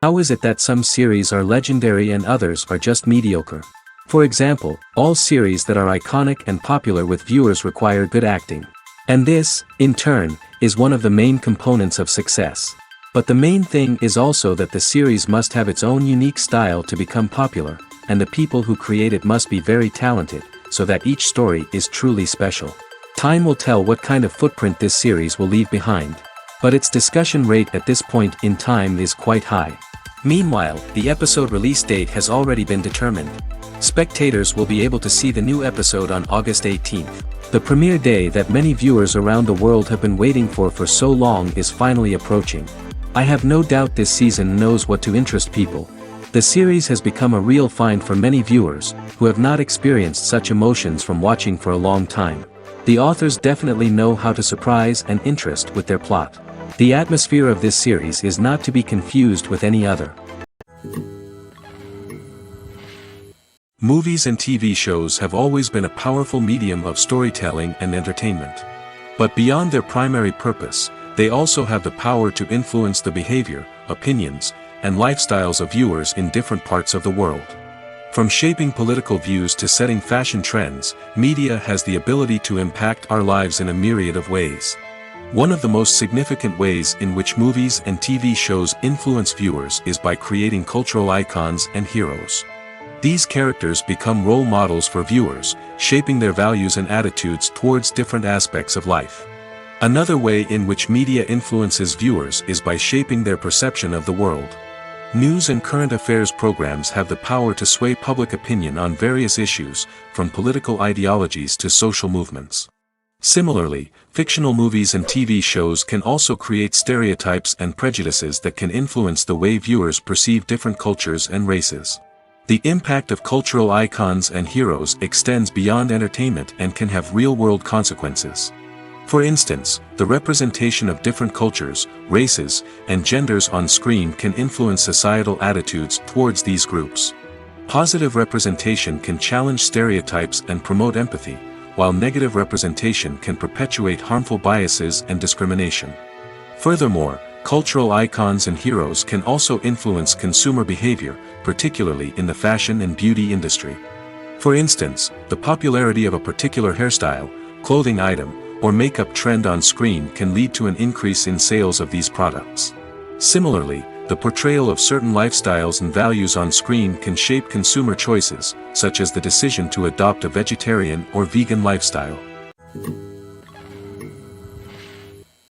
How is it that some series are legendary and others are just mediocre? For example, all series that are iconic and popular with viewers require good acting. And this, in turn, is one of the main components of success. But the main thing is also that the series must have its own unique style to become popular, and the people who create it must be very talented, so that each story is truly special. Time will tell what kind of footprint this series will leave behind. But its discussion rate at this point in time is quite high. Meanwhile, the episode release date has already been determined. Spectators will be able to see the new episode on August 18th. The premiere day that many viewers around the world have been waiting for so long is finally approaching. I have no doubt this season knows what to interest people. The series has become a real find for many viewers, who have not experienced such emotions from watching for a long time. The authors definitely know how to surprise and interest with their plot. The atmosphere of this series is not to be confused with any other. Movies and TV shows have always been a powerful medium of storytelling and entertainment. But beyond their primary purpose, they also have the power to influence the behavior, opinions, and lifestyles of viewers in different parts of the world. From shaping political views to setting fashion trends, media has the ability to impact our lives in a myriad of ways. One of the most significant ways in which movies and TV shows influence viewers is by creating cultural icons and heroes. These characters become role models for viewers, shaping their values and attitudes towards different aspects of life. Another way in which media influences viewers is by shaping their perception of the world. News and current affairs programs have the power to sway public opinion on various issues, from political ideologies to social movements. Similarly, fictional movies and TV shows can also create stereotypes and prejudices that can influence the way viewers perceive different cultures and races. The impact of cultural icons and heroes extends beyond entertainment and can have real-world consequences. For instance, the representation of different cultures, races, and genders on screen can influence societal attitudes towards these groups. Positive representation can challenge stereotypes and promote empathy, while negative representation can perpetuate harmful biases and discrimination. Furthermore, cultural icons and heroes can also influence consumer behavior, particularly in the fashion and beauty industry. For instance, the popularity of a particular hairstyle, clothing item, or makeup trend on screen can lead to an increase in sales of these products. Similarly, the portrayal of certain lifestyles and values on screen can shape consumer choices, such as the decision to adopt a vegetarian or vegan lifestyle.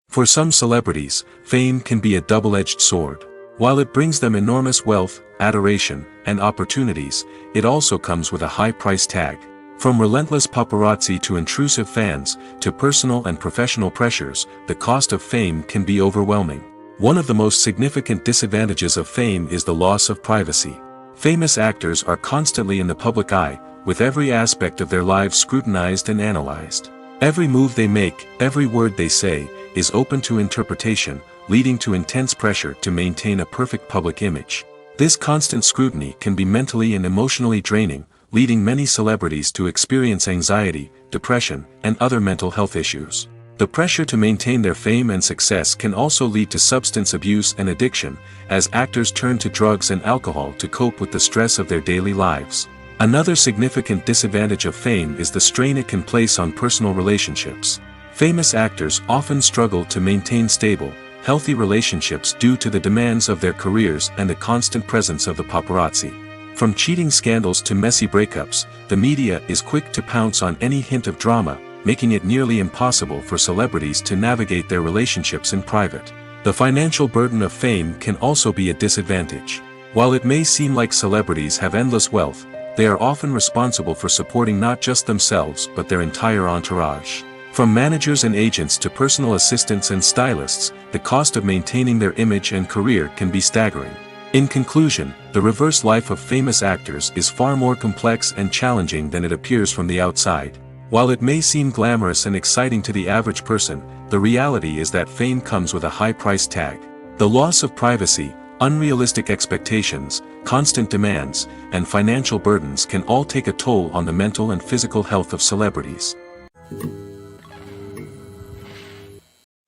For some celebrities, fame can be a double-edged sword. While it brings them enormous wealth, adoration, and opportunities, it also comes with a high price tag. From relentless paparazzi to intrusive fans, to personal and professional pressures, the cost of fame can be overwhelming. One of the most significant disadvantages of fame is the loss of privacy. Famous actors are constantly in the public eye, with every aspect of their lives scrutinized and analyzed. Every move they make, every word they say, is open to interpretation, leading to intense pressure to maintain a perfect public image. This constant scrutiny can be mentally and emotionally draining, leading many celebrities to experience anxiety, depression, and other mental health issues. The pressure to maintain their fame and success can also lead to substance abuse and addiction, as actors turn to drugs and alcohol to cope with the stress of their daily lives. Another significant disadvantage of fame is the strain it can place on personal relationships. Famous actors often struggle to maintain stable, healthy relationships due to the demands of their careers and the constant presence of the paparazzi. From cheating scandals to messy breakups, the media is quick to pounce on any hint of drama, making it nearly impossible for celebrities to navigate their relationships in private. The financial burden of fame can also be a disadvantage. While it may seem like celebrities have endless wealth, they are often responsible for supporting not just themselves but their entire entourage. From managers and agents to personal assistants and stylists, the cost of maintaining their image and career can be staggering. In conclusion, the reverse life of famous actors is far more complex and challenging than it appears from the outside. While it may seem glamorous and exciting to the average person, the reality is that fame comes with a high price tag. The loss of privacy, unrealistic expectations, constant demands, and financial burdens can all take a toll on the mental and physical health of celebrities.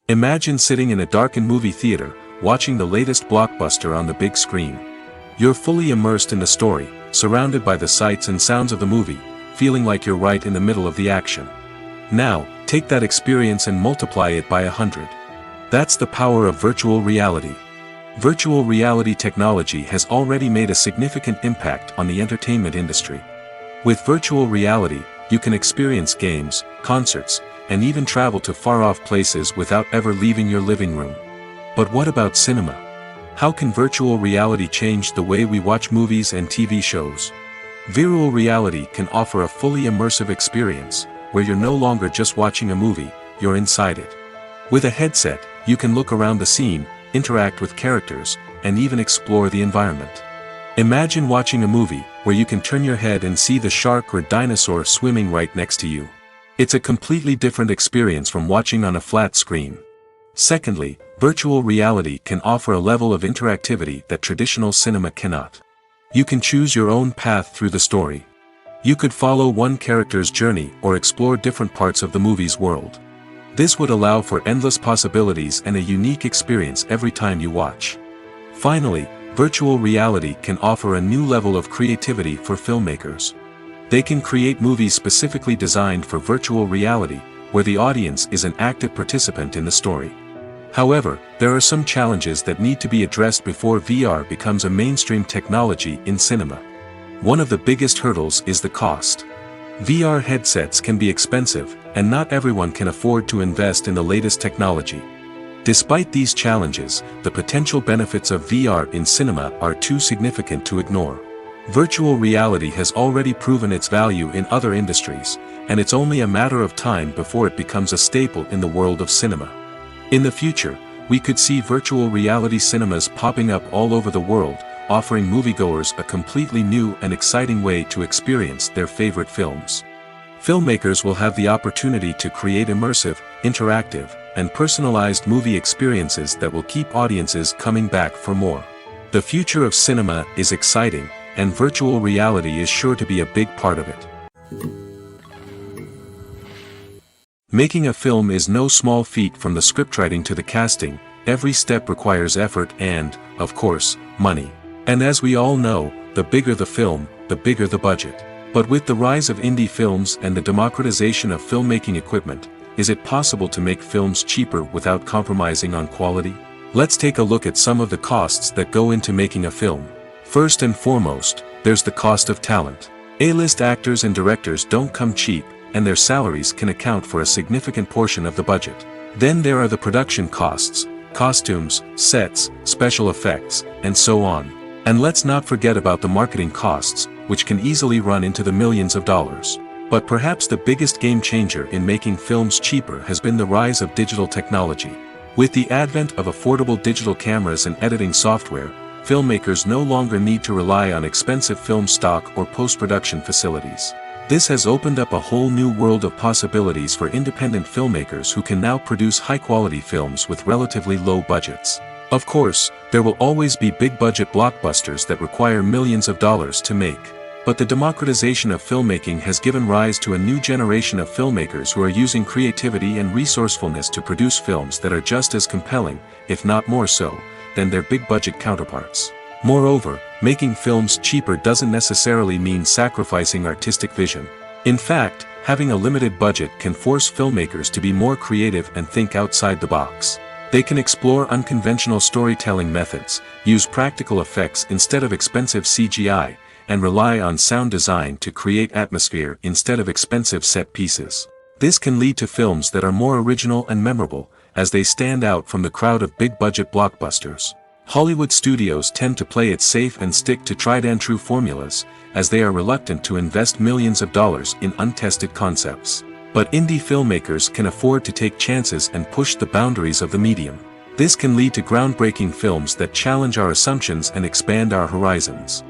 Imagine sitting in a darkened movie theater, watching the latest blockbuster on the big screen. You're fully immersed in the story, surrounded by the sights and sounds of the movie, feeling like you're right in the middle of the action. Now, take that experience and multiply it by 100. That's the power of virtual reality. Virtual reality technology has already made a significant impact on the entertainment industry. With virtual reality, you can experience games, concerts, and even travel to far-off places without ever leaving your living room. But what about cinema? How can virtual reality change the way we watch movies and TV shows? Virtual reality can offer a fully immersive experience, where you're no longer just watching a movie, you're inside it. With a headset, you can look around the scene, interact with characters, and even explore the environment. Imagine watching a movie where you can turn your head and see the shark or dinosaur swimming right next to you. It's a completely different experience from watching on a flat screen. Secondly, virtual reality can offer a level of interactivity that traditional cinema cannot. You can choose your own path through the story. You could follow one character's journey or explore different parts of the movie's world. This would allow for endless possibilities and a unique experience every time you watch. Finally, virtual reality can offer a new level of creativity for filmmakers. They can create movies specifically designed for virtual reality, where the audience is an active participant in the story. However, there are some challenges that need to be addressed before VR becomes a mainstream technology in cinema. One of the biggest hurdles is the cost. VR headsets can be expensive, and not everyone can afford to invest in the latest technology. Despite these challenges, the potential benefits of VR in cinema are too significant to ignore. Virtual reality has already proven its value in other industries, and it's only a matter of time before it becomes a staple in the world of cinema. In the future, we could see virtual reality cinemas popping up all over the world, offering moviegoers a completely new and exciting way to experience their favorite films. Filmmakers will have the opportunity to create immersive, interactive, and personalized movie experiences that will keep audiences coming back for more. The future of cinema is exciting, and virtual reality is sure to be a big part of it. Making a film is no small feat. From the scriptwriting to the casting, every step requires effort and, of course, money. And as we all know, the bigger the film, the bigger the budget. But with the rise of indie films and the democratization of filmmaking equipment, is it possible to make films cheaper without compromising on quality? Let's take a look at some of the costs that go into making a film. First and foremost, there's the cost of talent. A-list actors and directors don't come cheap, and their salaries can account for a significant portion of the budget. Then there are the production costs, costumes, sets, special effects, and so on. And let's not forget about the marketing costs, which can easily run into the millions of dollars. But perhaps the biggest game changer in making films cheaper has been the rise of digital technology. With the advent of affordable digital cameras and editing software, filmmakers no longer need to rely on expensive film stock or post-production facilities. This has opened up a whole new world of possibilities for independent filmmakers who can now produce high-quality films with relatively low budgets. Of course, there will always be big-budget blockbusters that require millions of dollars to make. But the democratization of filmmaking has given rise to a new generation of filmmakers who are using creativity and resourcefulness to produce films that are just as compelling, if not more so, than their big-budget counterparts. Moreover, making films cheaper doesn't necessarily mean sacrificing artistic vision. In fact, having a limited budget can force filmmakers to be more creative and think outside the box. They can explore unconventional storytelling methods, use practical effects instead of expensive CGI, and rely on sound design to create atmosphere instead of expensive set pieces. This can lead to films that are more original and memorable, as they stand out from the crowd of big-budget blockbusters. Hollywood studios tend to play it safe and stick to tried-and-true formulas, as they are reluctant to invest millions of dollars in untested concepts. But indie filmmakers can afford to take chances and push the boundaries of the medium. This can lead to groundbreaking films that challenge our assumptions and expand our horizons.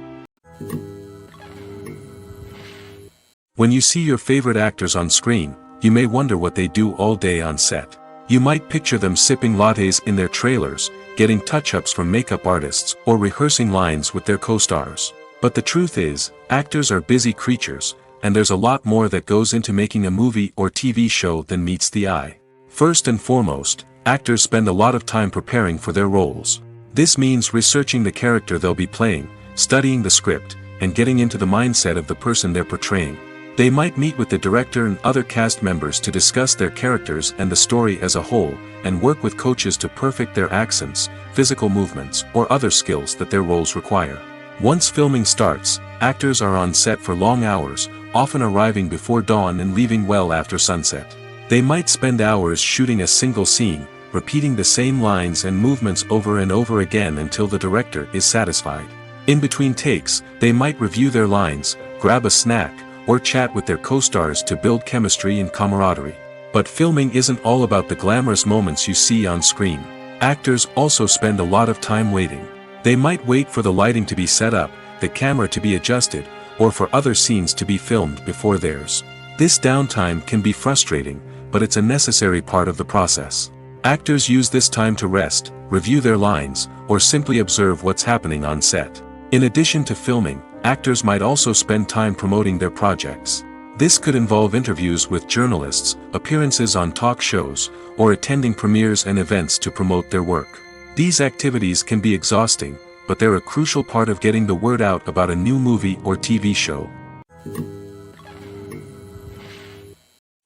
When you see your favorite actors on screen, you may wonder what they do all day on set. You might picture them sipping lattes in their trailers, getting touch-ups from makeup artists, or rehearsing lines with their co-stars. But the truth is, actors are busy creatures, and there's a lot more that goes into making a movie or TV show than meets the eye. First and foremost, actors spend a lot of time preparing for their roles. This means researching the character they'll be playing, studying the script, and getting into the mindset of the person they're portraying. They might meet with the director and other cast members to discuss their characters and the story as a whole, and work with coaches to perfect their accents, physical movements, or other skills that their roles require. Once filming starts, actors are on set for long hours, often arriving before dawn and leaving well after sunset. They might spend hours shooting a single scene, repeating the same lines and movements over and over again until the director is satisfied. In between takes, they might review their lines, grab a snack, or chat with their co-stars to build chemistry and camaraderie. But filming isn't all about the glamorous moments you see on screen. Actors also spend a lot of time waiting. They might wait for the lighting to be set up, the camera to be adjusted, or for other scenes to be filmed before theirs. This downtime can be frustrating, but it's a necessary part of the process. Actors use this time to rest, review their lines, or simply observe what's happening on set. In addition to filming, actors might also spend time promoting their projects. This could involve interviews with journalists, appearances on talk shows, or attending premieres and events to promote their work. These activities can be exhausting, but they're a crucial part of getting the word out about a new movie or TV show.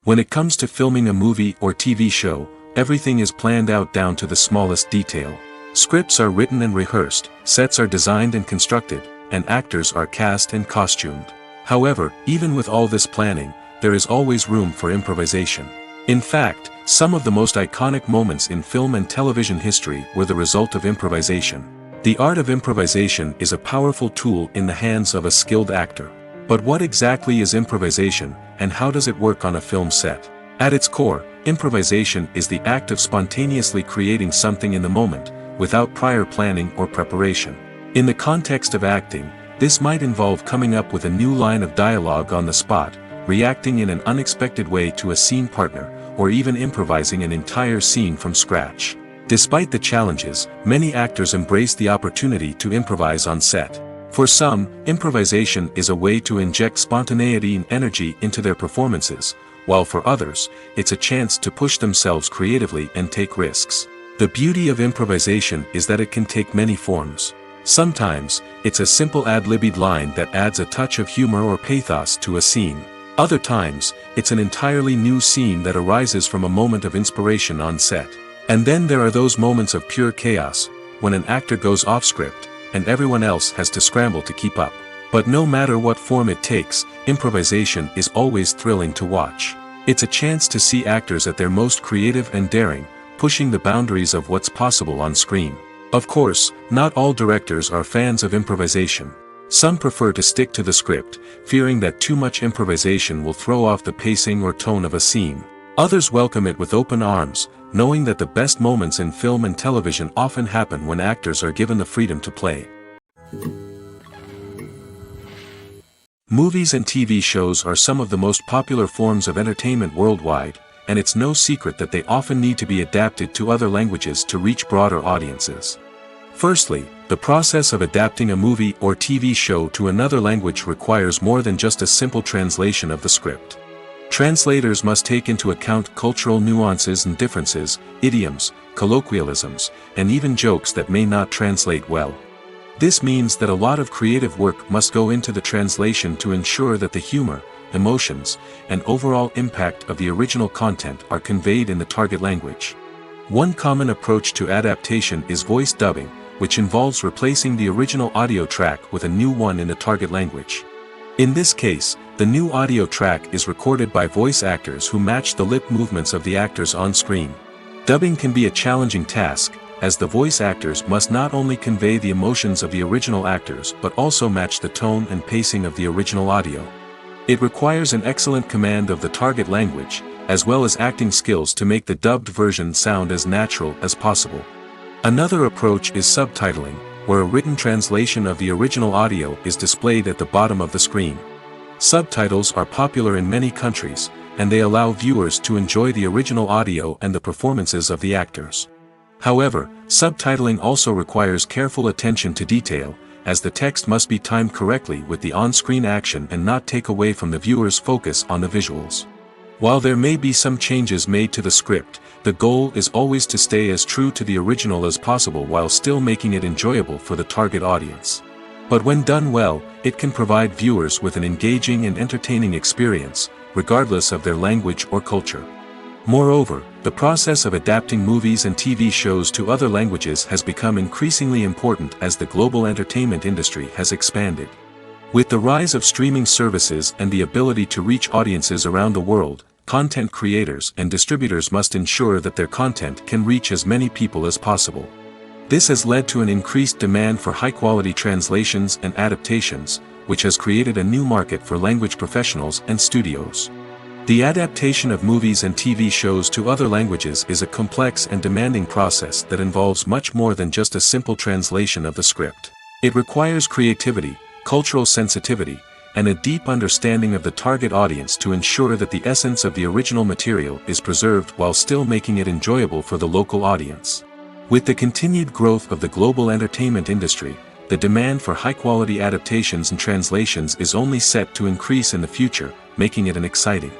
When it comes to filming a movie or TV show, everything is planned out down to the smallest detail. Scripts are written and rehearsed, sets are designed and constructed, and actors are cast and costumed. However, even with all this planning, there is always room for improvisation. In fact, some of the most iconic moments in film and television history were the result of improvisation. The art of improvisation is a powerful tool in the hands of a skilled actor. But what exactly is improvisation, and how does it work on a film set? At its core, improvisation is the act of spontaneously creating something in the moment, without prior planning or preparation. In the context of acting, this might involve coming up with a new line of dialogue on the spot, reacting in an unexpected way to a scene partner, or even improvising an entire scene from scratch. Despite the challenges, many actors embrace the opportunity to improvise on set. For some, improvisation is a way to inject spontaneity and energy into their performances, while for others, it's a chance to push themselves creatively and take risks. The beauty of improvisation is that it can take many forms. Sometimes, it's a simple ad-libbed line that adds a touch of humor or pathos to a scene. Other times, it's an entirely new scene that arises from a moment of inspiration on set. And then there are those moments of pure chaos, when an actor goes off script, and everyone else has to scramble to keep up. But no matter what form it takes, improvisation is always thrilling to watch. It's a chance to see actors at their most creative and daring, pushing the boundaries of what's possible on screen. Of course, not all directors are fans of improvisation. Some prefer to stick to the script, fearing that too much improvisation will throw off the pacing or tone of a scene. Others welcome it with open arms, knowing that the best moments in film and television often happen when actors are given the freedom to play. Movies and TV shows are some of the most popular forms of entertainment worldwide, and it's no secret that they often need to be adapted to other languages to reach broader audiences. Firstly, the process of adapting a movie or TV show to another language requires more than just a simple translation of the script. Translators must take into account cultural nuances and differences, idioms, colloquialisms, and even jokes that may not translate well. This means that a lot of creative work must go into the translation to ensure that the humor, emotions, and overall impact of the original content are conveyed in the target language. One common approach to adaptation is voice dubbing, which involves replacing the original audio track with a new one in the target language. In this case, the new audio track is recorded by voice actors who match the lip movements of the actors on screen. Dubbing can be a challenging task, as the voice actors must not only convey the emotions of the original actors but also match the tone and pacing of the original audio. It requires an excellent command of the target language, as well as acting skills to make the dubbed version sound as natural as possible. Another approach is subtitling, where a written translation of the original audio is displayed at the bottom of the screen. Subtitles are popular in many countries, and they allow viewers to enjoy the original audio and the performances of the actors. However, subtitling also requires careful attention to detail, as the text must be timed correctly with the on-screen action and not take away from the viewer's focus on the visuals. While there may be some changes made to the script, the goal is always to stay as true to the original as possible while still making it enjoyable for the target audience. But when done well, it can provide viewers with an engaging and entertaining experience, regardless of their language or culture. Moreover, the process of adapting movies and TV shows to other languages has become increasingly important as the global entertainment industry has expanded. With the rise of streaming services and the ability to reach audiences around the world, content creators and distributors must ensure that their content can reach as many people as possible. This has led to an increased demand for high-quality translations and adaptations, which has created a new market for language professionals and studios. The adaptation of movies and TV shows to other languages is a complex and demanding process that involves much more than just a simple translation of the script. It requires creativity, cultural sensitivity, and a deep understanding of the target audience to ensure that the essence of the original material is preserved while still making it enjoyable for the local audience. With the continued growth of the global entertainment industry, the demand for high-quality adaptations and translations is only set to increase in the future, making it an exciting.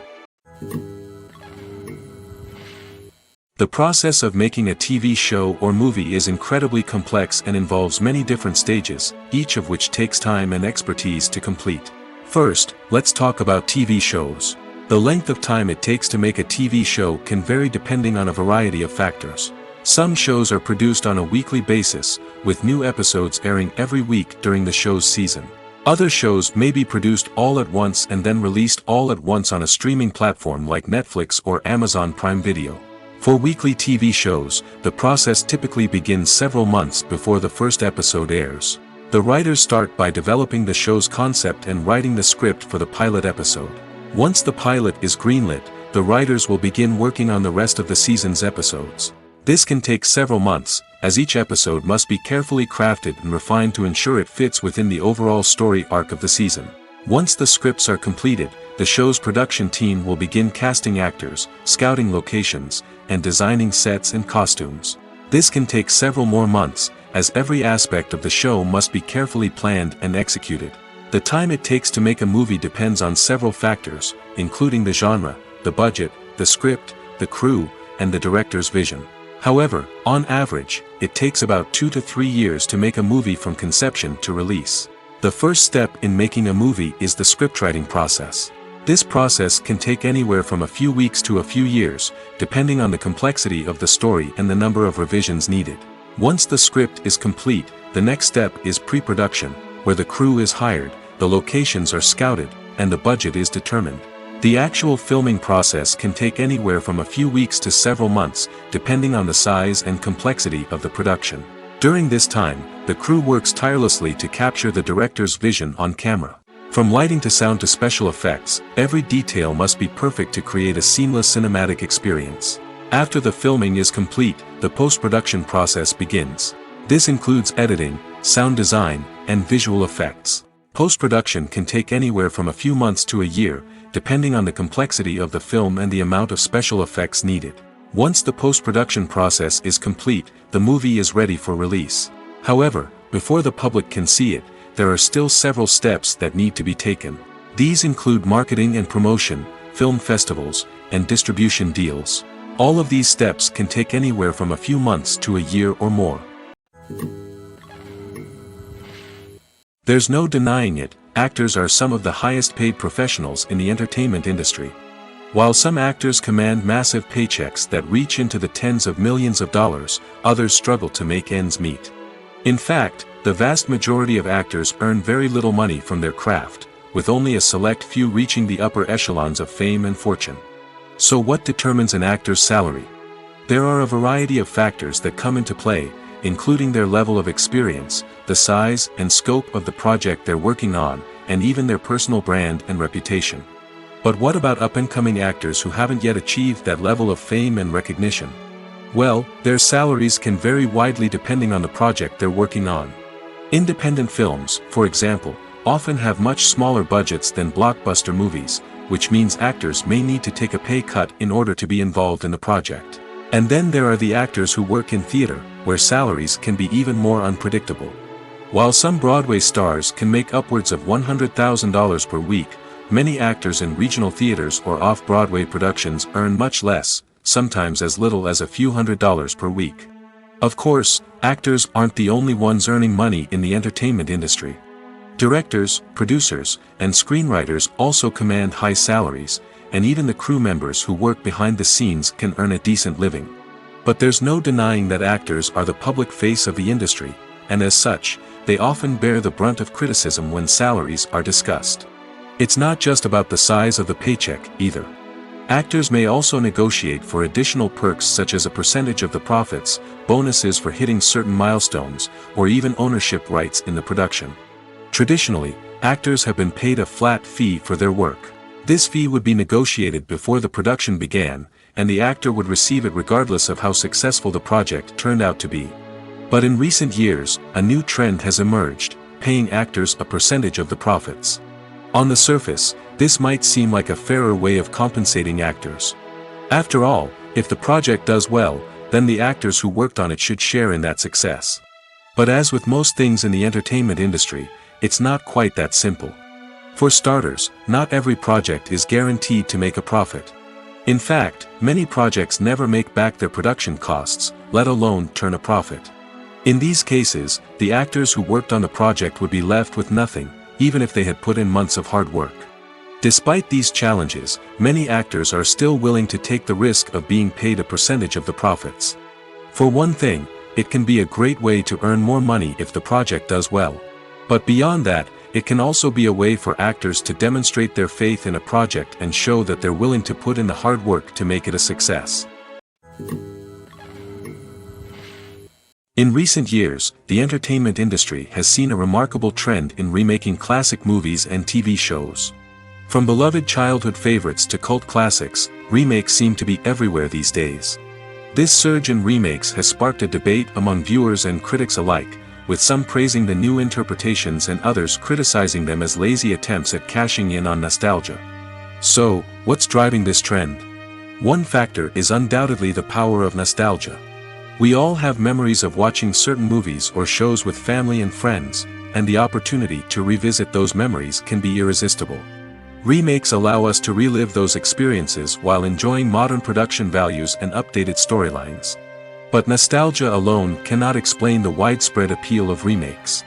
The process of making a TV show or movie is incredibly complex and involves many different stages, each of which takes time and expertise to complete. First, let's talk about TV shows. The length of time it takes to make a TV show can vary depending on a variety of factors. Some shows are produced on a weekly basis, with new episodes airing every week during the show's season. Other shows may be produced all at once and then released all at once on a streaming platform like Netflix or Amazon Prime Video. For weekly TV shows, the process typically begins several months before the first episode airs. The writers start by developing the show's concept and writing the script for the pilot episode. Once the pilot is greenlit, the writers will begin working on the rest of the season's episodes. This can take several months, as each episode must be carefully crafted and refined to ensure it fits within the overall story arc of the season. Once the scripts are completed, the show's production team will begin casting actors, scouting locations, and designing sets and costumes. This can take several more months, as every aspect of the show must be carefully planned and executed. The time it takes to make a movie depends on several factors, including the genre, the budget, the script, the crew, and the director's vision. However, on average, it takes about 2 to 3 years to make a movie from conception to release. The first step in making a movie is the scriptwriting process. This process can take anywhere from a few weeks to a few years, depending on the complexity of the story and the number of revisions needed. Once the script is complete, the next step is pre-production, where the crew is hired, the locations are scouted, and the budget is determined. The actual filming process can take anywhere from a few weeks to several months, depending on the size and complexity of the production. During this time, the crew works tirelessly to capture the director's vision on camera. From lighting to sound to special effects, every detail must be perfect to create a seamless cinematic experience. After the filming is complete, the post-production process begins. This includes editing, sound design, and visual effects. Post-production can take anywhere from a few months to a year, depending on the complexity of the film and the amount of special effects needed. Once the post-production process is complete, the movie is ready for release. However, before the public can see it, there are still several steps that need to be taken. These include marketing and promotion, film festivals, and distribution deals. All of these steps can take anywhere from a few months to a year or more. There's no denying it, actors are some of the highest paid professionals in the entertainment industry. While some actors command massive paychecks that reach into the tens of millions of dollars, others struggle to make ends meet. In fact, the vast majority of actors earn very little money from their craft, with only a select few reaching the upper echelons of fame and fortune. So what determines an actor's salary? There are a variety of factors that come into play, including their level of experience, the size and scope of the project they're working on, and even their personal brand and reputation. But what about up-and-coming actors who haven't yet achieved that level of fame and recognition? Well, their salaries can vary widely depending on the project they're working on. Independent films, for example, often have much smaller budgets than blockbuster movies, which means actors may need to take a pay cut in order to be involved in the project. And then there are the actors who work in theater, where salaries can be even more unpredictable. While some Broadway stars can make upwards of $100,000 per week, many actors in regional theaters or off-Broadway productions earn much less, sometimes as little as a few $100s per week. Of course, actors aren't the only ones earning money in the entertainment industry. Directors, producers, and screenwriters also command high salaries, and even the crew members who work behind the scenes can earn a decent living. But there's no denying that actors are the public face of the industry, and as such, they often bear the brunt of criticism when salaries are discussed. It's not just about the size of the paycheck, either. Actors may also negotiate for additional perks such as a percentage of the profits, bonuses for hitting certain milestones, or even ownership rights in the production. Traditionally, actors have been paid a flat fee for their work. This fee would be negotiated before the production began, and the actor would receive it regardless of how successful the project turned out to be. But in recent years, a new trend has emerged, paying actors a percentage of the profits. On the surface, this might seem like a fairer way of compensating actors. After all, if the project does well, then the actors who worked on it should share in that success. But as with most things in the entertainment industry, it's not quite that simple. For starters, not every project is guaranteed to make a profit. In fact, many projects never make back their production costs, let alone turn a profit. In these cases, the actors who worked on the project would be left with nothing, even if they had put in months of hard work. Despite these challenges, many actors are still willing to take the risk of being paid a percentage of the profits. For one thing, it can be a great way to earn more money if the project does well. But beyond that, it can also be a way for actors to demonstrate their faith in a project and show that they're willing to put in the hard work to make it a success. In recent years, the entertainment industry has seen a remarkable trend in remaking classic movies and TV shows. From beloved childhood favorites to cult classics, remakes seem to be everywhere these days. This surge in remakes has sparked a debate among viewers and critics alike, with some praising the new interpretations and others criticizing them as lazy attempts at cashing in on nostalgia. So, what's driving this trend? One factor is undoubtedly the power of nostalgia. We all have memories of watching certain movies or shows with family and friends, and the opportunity to revisit those memories can be irresistible. Remakes allow us to relive those experiences while enjoying modern production values and updated storylines. But nostalgia alone cannot explain the widespread appeal of remakes.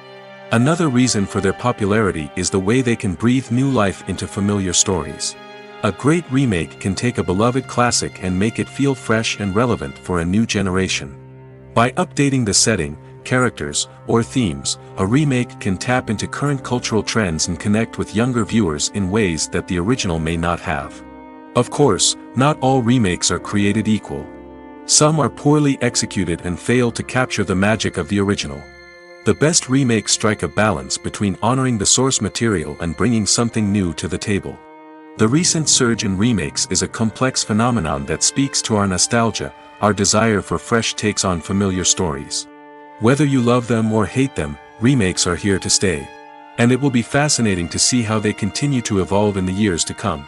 Another reason for their popularity is the way they can breathe new life into familiar stories. A great remake can take a beloved classic and make it feel fresh and relevant for a new generation. By updating the setting, characters, or themes, a remake can tap into current cultural trends and connect with younger viewers in ways that the original may not have. Of course, not all remakes are created equal. Some are poorly executed and fail to capture the magic of the original. The best remakes strike a balance between honoring the source material and bringing something new to the table. The recent surge in remakes is a complex phenomenon that speaks to our nostalgia, our desire for fresh takes on familiar stories. Whether you love them or hate them, remakes are here to stay. And it will be fascinating to see how they continue to evolve in the years to come.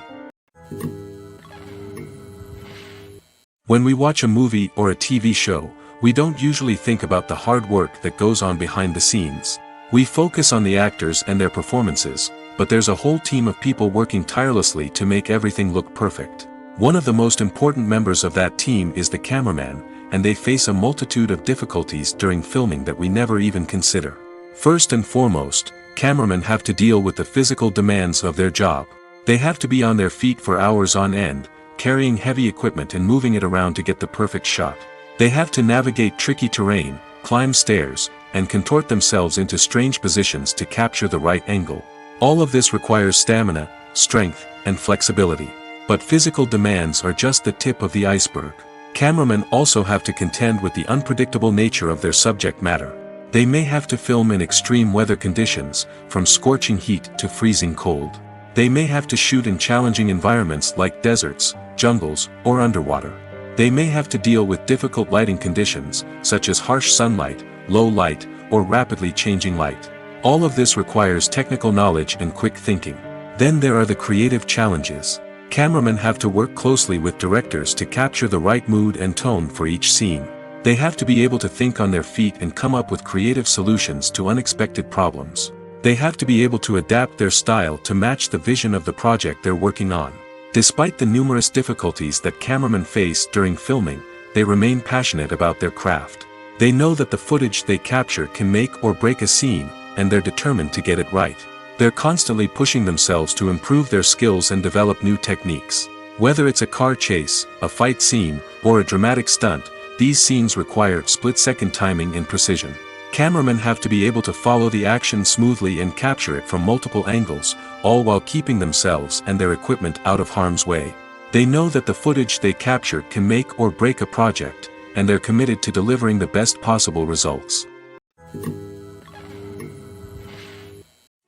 When we watch a movie or a TV show, we don't usually think about the hard work that goes on behind the scenes. We focus on the actors and their performances, but there's a whole team of people working tirelessly to make everything look perfect. One of the most important members of that team is the cameraman, and they face a multitude of difficulties during filming that we never even consider. First and foremost, cameramen have to deal with the physical demands of their job. They have to be on their feet for hours on end, carrying heavy equipment and moving it around to get the perfect shot. They have to navigate tricky terrain, climb stairs, and contort themselves into strange positions to capture the right angle. All of this requires stamina, strength, and flexibility. But physical demands are just the tip of the iceberg. Cameramen also have to contend with the unpredictable nature of their subject matter. They may have to film in extreme weather conditions, from scorching heat to freezing cold. They may have to shoot in challenging environments like deserts, jungles, or underwater. They may have to deal with difficult lighting conditions, such as harsh sunlight, low light, or rapidly changing light. All of this requires technical knowledge and quick thinking. Then there are the creative challenges. Cameramen have to work closely with directors to capture the right mood and tone for each scene. They have to be able to think on their feet and come up with creative solutions to unexpected problems. They have to be able to adapt their style to match the vision of the project they're working on. Despite the numerous difficulties that cameramen face during filming, they remain passionate about their craft. They know that the footage they capture can make or break a scene, and they're determined to get it right. They're constantly pushing themselves to improve their skills and develop new techniques. Whether it's a car chase, a fight scene, or a dramatic stunt, these scenes require split-second timing and precision. Cameramen have to be able to follow the action smoothly and capture it from multiple angles, all while keeping themselves and their equipment out of harm's way. They know that the footage they capture can make or break a project, and they're committed to delivering the best possible results.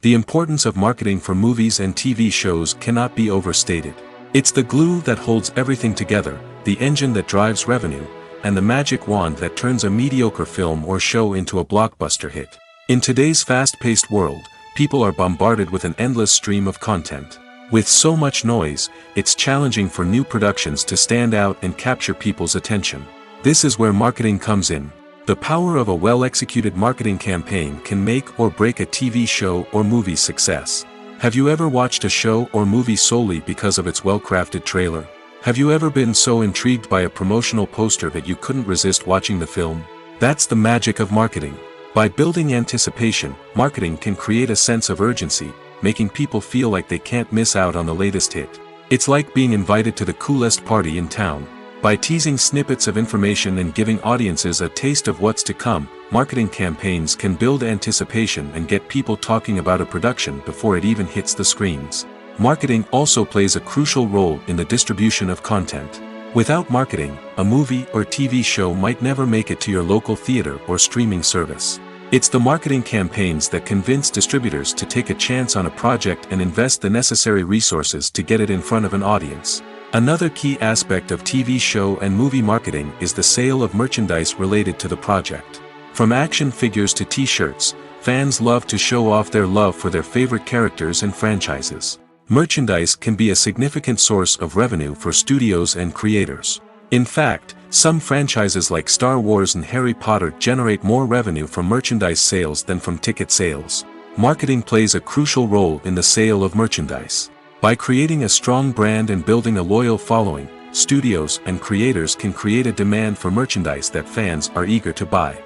The importance of marketing for movies and TV shows cannot be overstated. It's the glue that holds everything together, the engine that drives revenue, and the magic wand that turns a mediocre film or show into a blockbuster hit. In today's fast-paced world, people are bombarded with an endless stream of content. With so much noise, it's challenging for new productions to stand out and capture people's attention. This is where marketing comes in. The power of a well-executed marketing campaign can make or break a TV show or movie's success. Have you ever watched a show or movie solely because of its well-crafted trailer? Have you ever been so intrigued by a promotional poster that you couldn't resist watching the film? That's the magic of marketing. By building anticipation, marketing can create a sense of urgency, making people feel like they can't miss out on the latest hit. It's like being invited to the coolest party in town. By teasing snippets of information and giving audiences a taste of what's to come, marketing campaigns can build anticipation and get people talking about a production before it even hits the screens. Marketing also plays a crucial role in the distribution of content. Without marketing, a movie or TV show might never make it to your local theater or streaming service. It's the marketing campaigns that convince distributors to take a chance on a project and invest the necessary resources to get it in front of an audience. Another key aspect of TV show and movie marketing is the sale of merchandise related to the project. From action figures to t-shirts, fans love to show off their love for their favorite characters and franchises. Merchandise can be a significant source of revenue for studios and creators. In fact, some franchises like Star Wars and Harry Potter generate more revenue from merchandise sales than from ticket sales. Marketing plays a crucial role in the sale of merchandise. By creating a strong brand and building a loyal following, studios and creators can create a demand for merchandise that fans are eager to buy.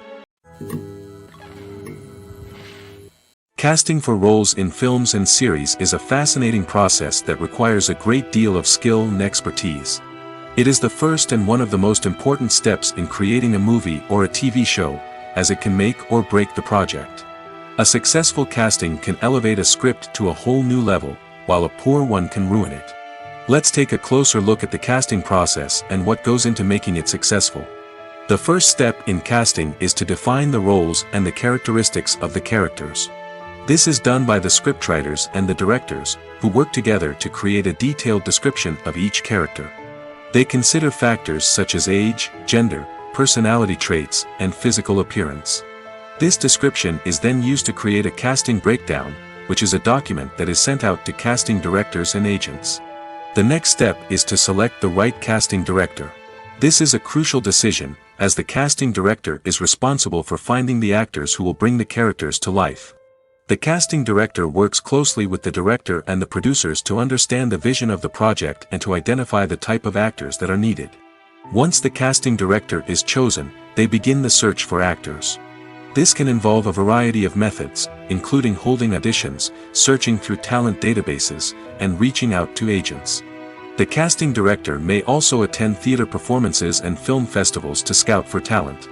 Casting for roles in films and series is a fascinating process that requires a great deal of skill and expertise. It is the first and one of the most important steps in creating a movie or a TV show, as it can make or break the project. A successful casting can elevate a script to a whole new level, while a poor one can ruin it. Let's take a closer look at the casting process and what goes into making it successful. The first step in casting is to define the roles and the characteristics of the characters. This is done by the scriptwriters and the directors, who work together to create a detailed description of each character. They consider factors such as age, gender, personality traits, and physical appearance. This description is then used to create a casting breakdown, which is a document that is sent out to casting directors and agents. The next step is to select the right casting director. This is a crucial decision, as the casting director is responsible for finding the actors who will bring the characters to life. The casting director works closely with the director and the producers to understand the vision of the project and to identify the type of actors that are needed. Once the casting director is chosen, they begin the search for actors. This can involve a variety of methods, including holding auditions, searching through talent databases, and reaching out to agents. The casting director may also attend theater performances and film festivals to scout for talent.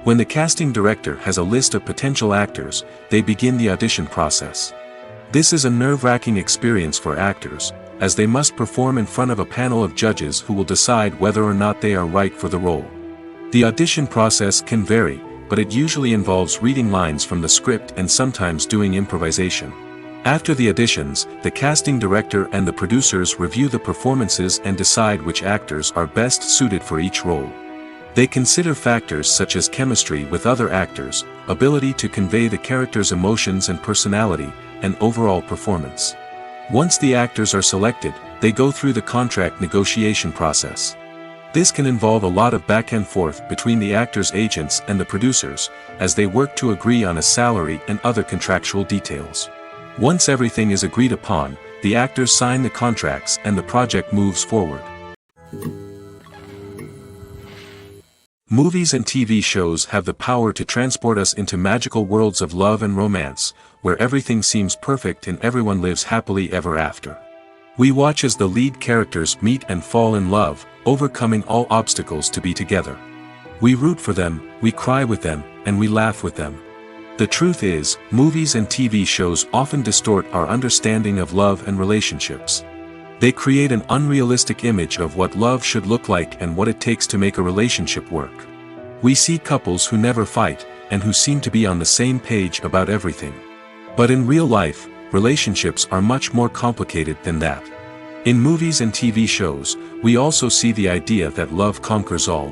When the casting director has a list of potential actors, they begin the audition process. This is a nerve-wracking experience for actors, as they must perform in front of a panel of judges who will decide whether or not they are right for the role. The audition process can vary, but it usually involves reading lines from the script and sometimes doing improvisation. After the auditions, the casting director and the producers review the performances and decide which actors are best suited for each role. They consider factors such as chemistry with other actors, ability to convey the character's emotions and personality, and overall performance. Once the actors are selected, they go through the contract negotiation process. This can involve a lot of back and forth between the actors' agents and the producers, as they work to agree on a salary and other contractual details. Once everything is agreed upon, the actors sign the contracts and the project moves forward. Movies and TV shows have the power to transport us into magical worlds of love and romance, where everything seems perfect and everyone lives happily ever after. We watch as the lead characters meet and fall in love, overcoming all obstacles to be together. We root for them, we cry with them, and we laugh with them. The truth is, movies and TV shows often distort our understanding of love and relationships. They create an unrealistic image of what love should look like and what it takes to make a relationship work. We see couples who never fight, and who seem to be on the same page about everything. But in real life, relationships are much more complicated than that. In movies and TV shows, we also see the idea that love conquers all.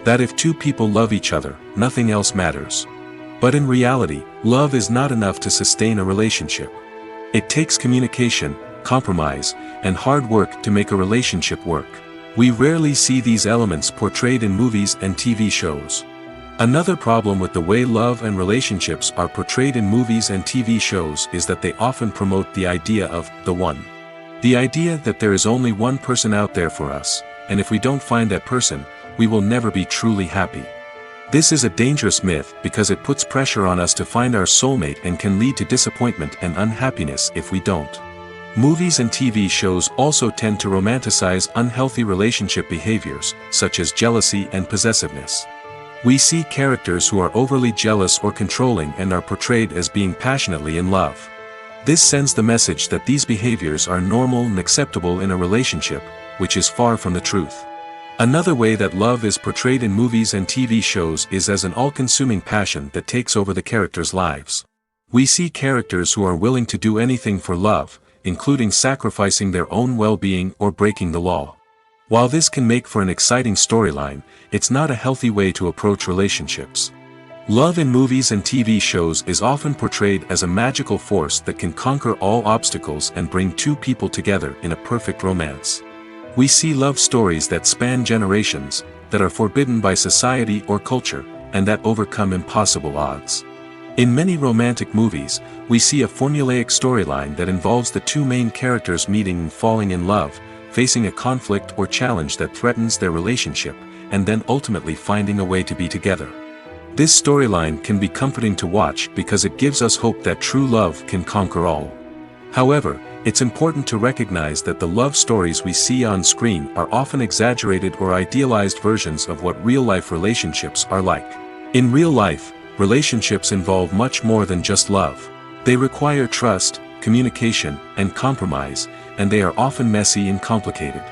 That if two people love each other, nothing else matters. But in reality, love is not enough to sustain a relationship. It takes communication, compromise, and hard work to make a relationship work. We rarely see these elements portrayed in movies and TV shows. Another problem with the way love and relationships are portrayed in movies and TV shows is that they often promote the idea of the one. The idea that there is only one person out there for us, and if we don't find that person, we will never be truly happy. This is a dangerous myth because it puts pressure on us to find our soulmate and can lead to disappointment and unhappiness if we don't. Movies and TV shows also tend to romanticize unhealthy relationship behaviors, such as jealousy and possessiveness. We see characters who are overly jealous or controlling and are portrayed as being passionately in love. This sends the message that these behaviors are normal and acceptable in a relationship, which is far from the truth. Another way that love is portrayed in movies and TV shows is as an all-consuming passion that takes over the characters' lives. We see characters who are willing to do anything for love, including sacrificing their own well-being or breaking the law. While this can make for an exciting storyline, it's not a healthy way to approach relationships. Love in movies and TV shows is often portrayed as a magical force that can conquer all obstacles and bring two people together in a perfect romance. We see love stories that span generations, that are forbidden by society or culture, and that overcome impossible odds. In many romantic movies, we see a formulaic storyline that involves the two main characters meeting and falling in love, facing a conflict or challenge that threatens their relationship, and then ultimately finding a way to be together. This storyline can be comforting to watch because it gives us hope that true love can conquer all. However, it's important to recognize that the love stories we see on screen are often exaggerated or idealized versions of what real-life relationships are like. In real life, relationships involve much more than just love. They require trust, communication, and compromise, and they are often messy and complicated.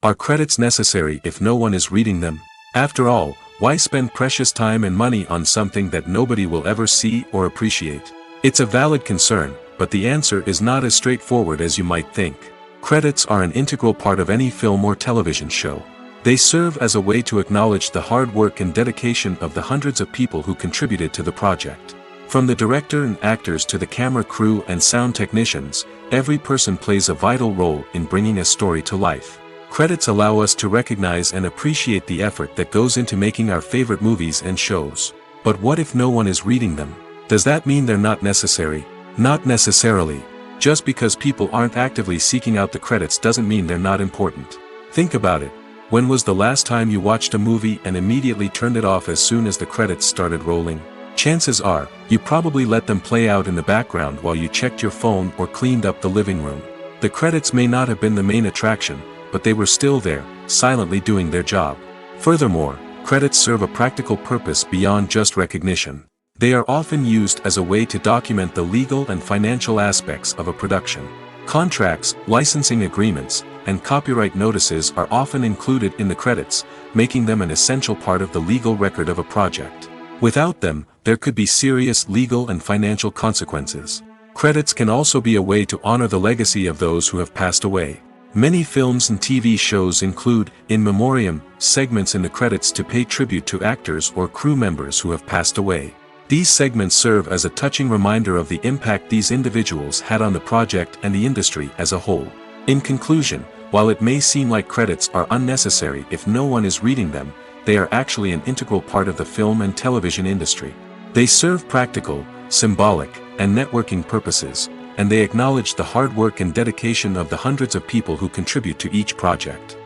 Are credits necessary if no one is reading them? After all, why spend precious time and money on something that nobody will ever see or appreciate? It's a valid concern, but the answer is not as straightforward as you might think. Credits are an integral part of any film or television show. They serve as a way to acknowledge the hard work and dedication of the hundreds of people who contributed to the project. From the director and actors to the camera crew and sound technicians, every person plays a vital role in bringing a story to life. Credits allow us to recognize and appreciate the effort that goes into making our favorite movies and shows. But what if no one is reading them? Does that mean they're not necessary? Not necessarily. Just because people aren't actively seeking out the credits doesn't mean they're not important. Think about it. When was the last time you watched a movie and immediately turned it off as soon as the credits started rolling? Chances are, you probably let them play out in the background while you checked your phone or cleaned up the living room. The credits may not have been the main attraction, but they were still there, silently doing their job. Furthermore, credits serve a practical purpose beyond just recognition. They are often used as a way to document the legal and financial aspects of a production. Contracts, licensing agreements, and copyright notices are often included in the credits, making them an essential part of the legal record of a project. Without them, there could be serious legal and financial consequences. Credits can also be a way to honor the legacy of those who have passed away. Many films and TV shows include, in memoriam, segments in the credits to pay tribute to actors or crew members who have passed away. These segments serve as a touching reminder of the impact these individuals had on the project and the industry as a whole. In conclusion, while it may seem like credits are unnecessary if no one is reading them, they are actually an integral part of the film and television industry. They serve practical, symbolic, and networking purposes, and they acknowledge the hard work and dedication of the hundreds of people who contribute to each project.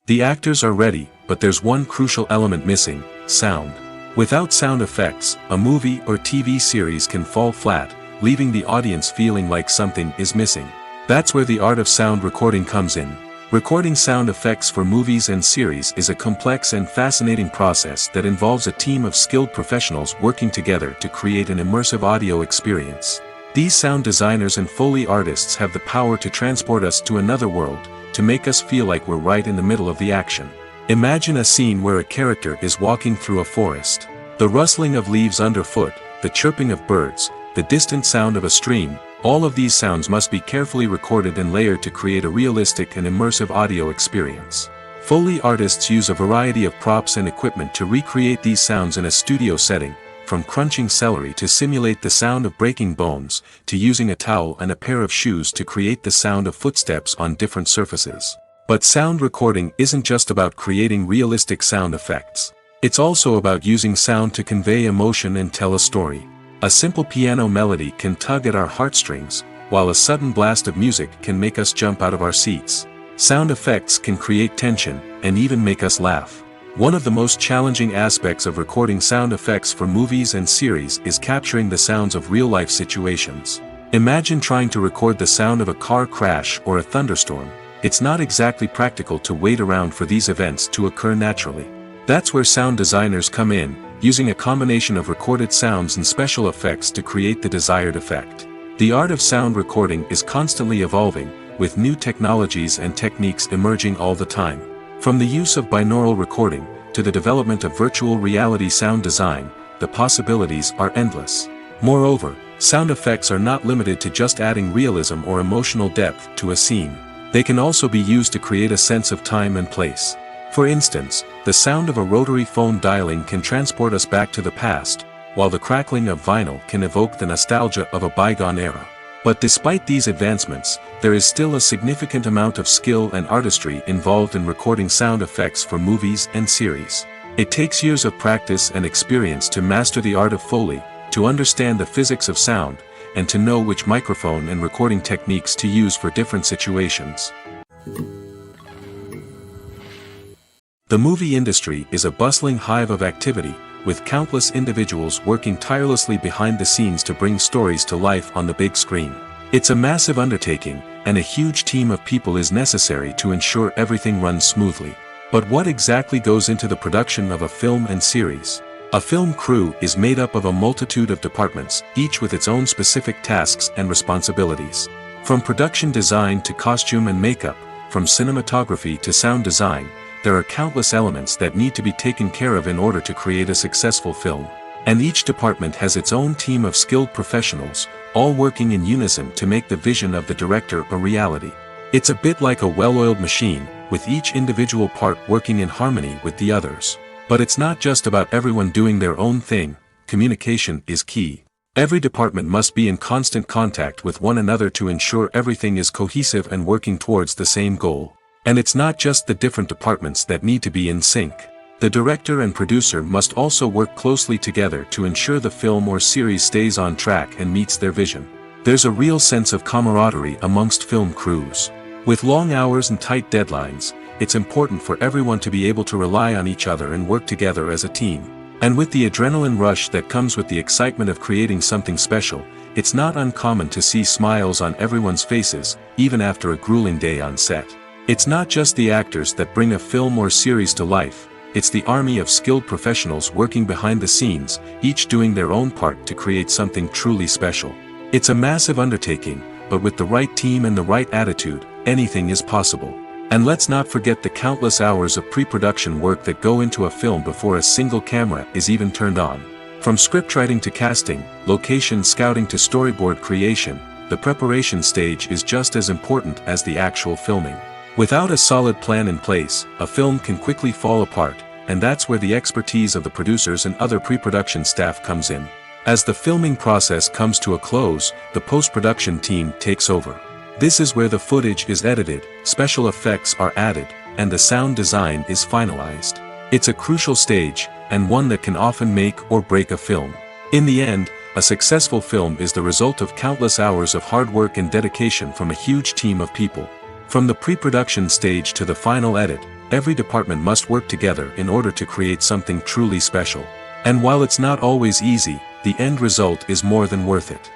The actors are ready, but there's one crucial element missing: sound. Without sound effects, a movie or TV series can fall flat, leaving the audience feeling like something is missing. That's where the art of sound recording comes in. Recording sound effects for movies and series is a complex and fascinating process that involves a team of skilled professionals working together to create an immersive audio experience. These sound designers and Foley artists have the power to transport us to another world, to make us feel like we're right in the middle of the action. Imagine a scene where a character is walking through a forest. The rustling of leaves underfoot, the chirping of birds, the distant sound of a stream, all of these sounds must be carefully recorded and layered to create a realistic and immersive audio experience. Foley artists use a variety of props and equipment to recreate these sounds in a studio setting, from crunching celery to simulate the sound of breaking bones, to using a towel and a pair of shoes to create the sound of footsteps on different surfaces. But sound recording isn't just about creating realistic sound effects. It's also about using sound to convey emotion and tell a story. A simple piano melody can tug at our heartstrings, while a sudden blast of music can make us jump out of our seats. Sound effects can create tension, and even make us laugh. One of the most challenging aspects of recording sound effects for movies and series is capturing the sounds of real-life situations. Imagine trying to record the sound of a car crash or a thunderstorm. It's not exactly practical to wait around for these events to occur naturally. That's where sound designers come in, using a combination of recorded sounds and special effects to create the desired effect. The art of sound recording is constantly evolving, with new technologies and techniques emerging all the time. From the use of binaural recording, to the development of virtual reality sound design, the possibilities are endless. Moreover, sound effects are not limited to just adding realism or emotional depth to a scene. They can also be used to create a sense of time and place. For instance, the sound of a rotary phone dialing can transport us back to the past, while the crackling of vinyl can evoke the nostalgia of a bygone era. But despite these advancements, there is still a significant amount of skill and artistry involved in recording sound effects for movies and series. It takes years of practice and experience to master the art of Foley, to understand the physics of sound, and to know which microphone and recording techniques to use for different situations. The movie industry is a bustling hive of activity, with countless individuals working tirelessly behind the scenes to bring stories to life on the big screen. It's a massive undertaking, and a huge team of people is necessary to ensure everything runs smoothly. But what exactly goes into the production of a film and series? A film crew is made up of a multitude of departments, each with its own specific tasks and responsibilities. From production design to costume and makeup, from cinematography to sound design, there are countless elements that need to be taken care of in order to create a successful film. And each department has its own team of skilled professionals, all working in unison to make the vision of the director a reality. It's a bit like a well-oiled machine, with each individual part working in harmony with the others. But it's not just about everyone doing their own thing. Communication is key. Every department must be in constant contact with one another to ensure everything is cohesive and working towards the same goal. And it's not just the different departments that need to be in sync. The director and producer must also work closely together to ensure the film or series stays on track and meets their vision. There's a real sense of camaraderie amongst film crews. With long hours and tight deadlines, it's important for everyone to be able to rely on each other and work together as a team. And with the adrenaline rush that comes with the excitement of creating something special, it's not uncommon to see smiles on everyone's faces, even after a grueling day on set. It's not just the actors that bring a film or series to life, it's the army of skilled professionals working behind the scenes, each doing their own part to create something truly special. It's a massive undertaking, but with the right team and the right attitude, anything is possible. And let's not forget the countless hours of pre-production work that go into a film before a single camera is even turned on. From scriptwriting to casting, location scouting to storyboard creation, the preparation stage is just as important as the actual filming. Without a solid plan in place, a film can quickly fall apart, and that's where the expertise of the producers and other pre-production staff comes in. As the filming process comes to a close, the post-production team takes over. This is where the footage is edited, special effects are added, and the sound design is finalized. It's a crucial stage, and one that can often make or break a film. In the end, a successful film is the result of countless hours of hard work and dedication from a huge team of people. From the pre-production stage to the final edit, every department must work together in order to create something truly special. And while it's not always easy, the end result is more than worth it.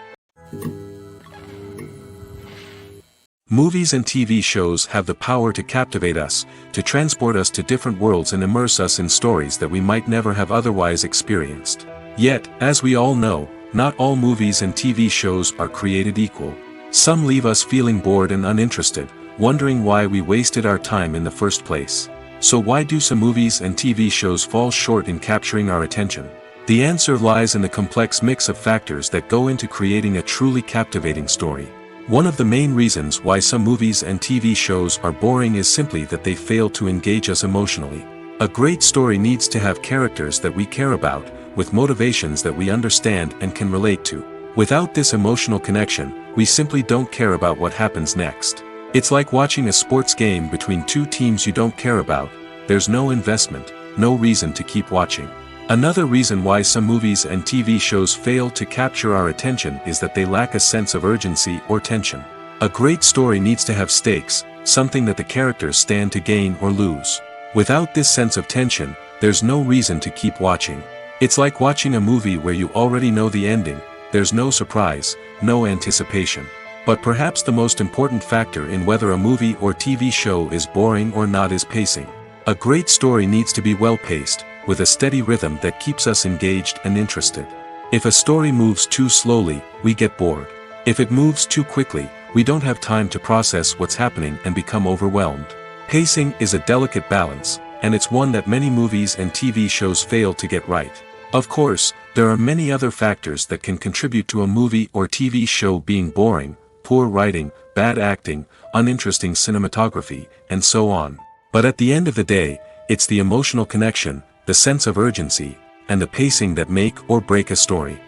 Movies and TV shows have the power to captivate us, to transport us to different worlds and immerse us in stories that we might never have otherwise experienced. Yet, as we all know, not all movies and TV shows are created equal. Some leave us feeling bored and uninterested, wondering why we wasted our time in the first place. So why do some movies and TV shows fall short in capturing our attention? The answer lies in the complex mix of factors that go into creating a truly captivating story. One of the main reasons why some movies and TV shows are boring is simply that they fail to engage us emotionally. A great story needs to have characters that we care about, with motivations that we understand and can relate to. Without this emotional connection, we simply don't care about what happens next. It's like watching a sports game between two teams you don't care about. There's no investment, no reason to keep watching. Another reason why some movies and TV shows fail to capture our attention is that they lack a sense of urgency or tension. A great story needs to have stakes, something that the characters stand to gain or lose. Without this sense of tension, there's no reason to keep watching. It's like watching a movie where you already know the ending. There's no surprise, no anticipation. But perhaps the most important factor in whether a movie or TV show is boring or not is pacing. A great story needs to be well-paced, with a steady rhythm that keeps us engaged and interested. If a story moves too slowly, we get bored. If it moves too quickly, we don't have time to process what's happening and become overwhelmed. Pacing is a delicate balance, and it's one that many movies and TV shows fail to get right. Of course, there are many other factors that can contribute to a movie or TV show being boring: poor writing, bad acting, uninteresting cinematography, and so on. But at the end of the day, it's the emotional connection, the sense of urgency, and the pacing that make or break a story.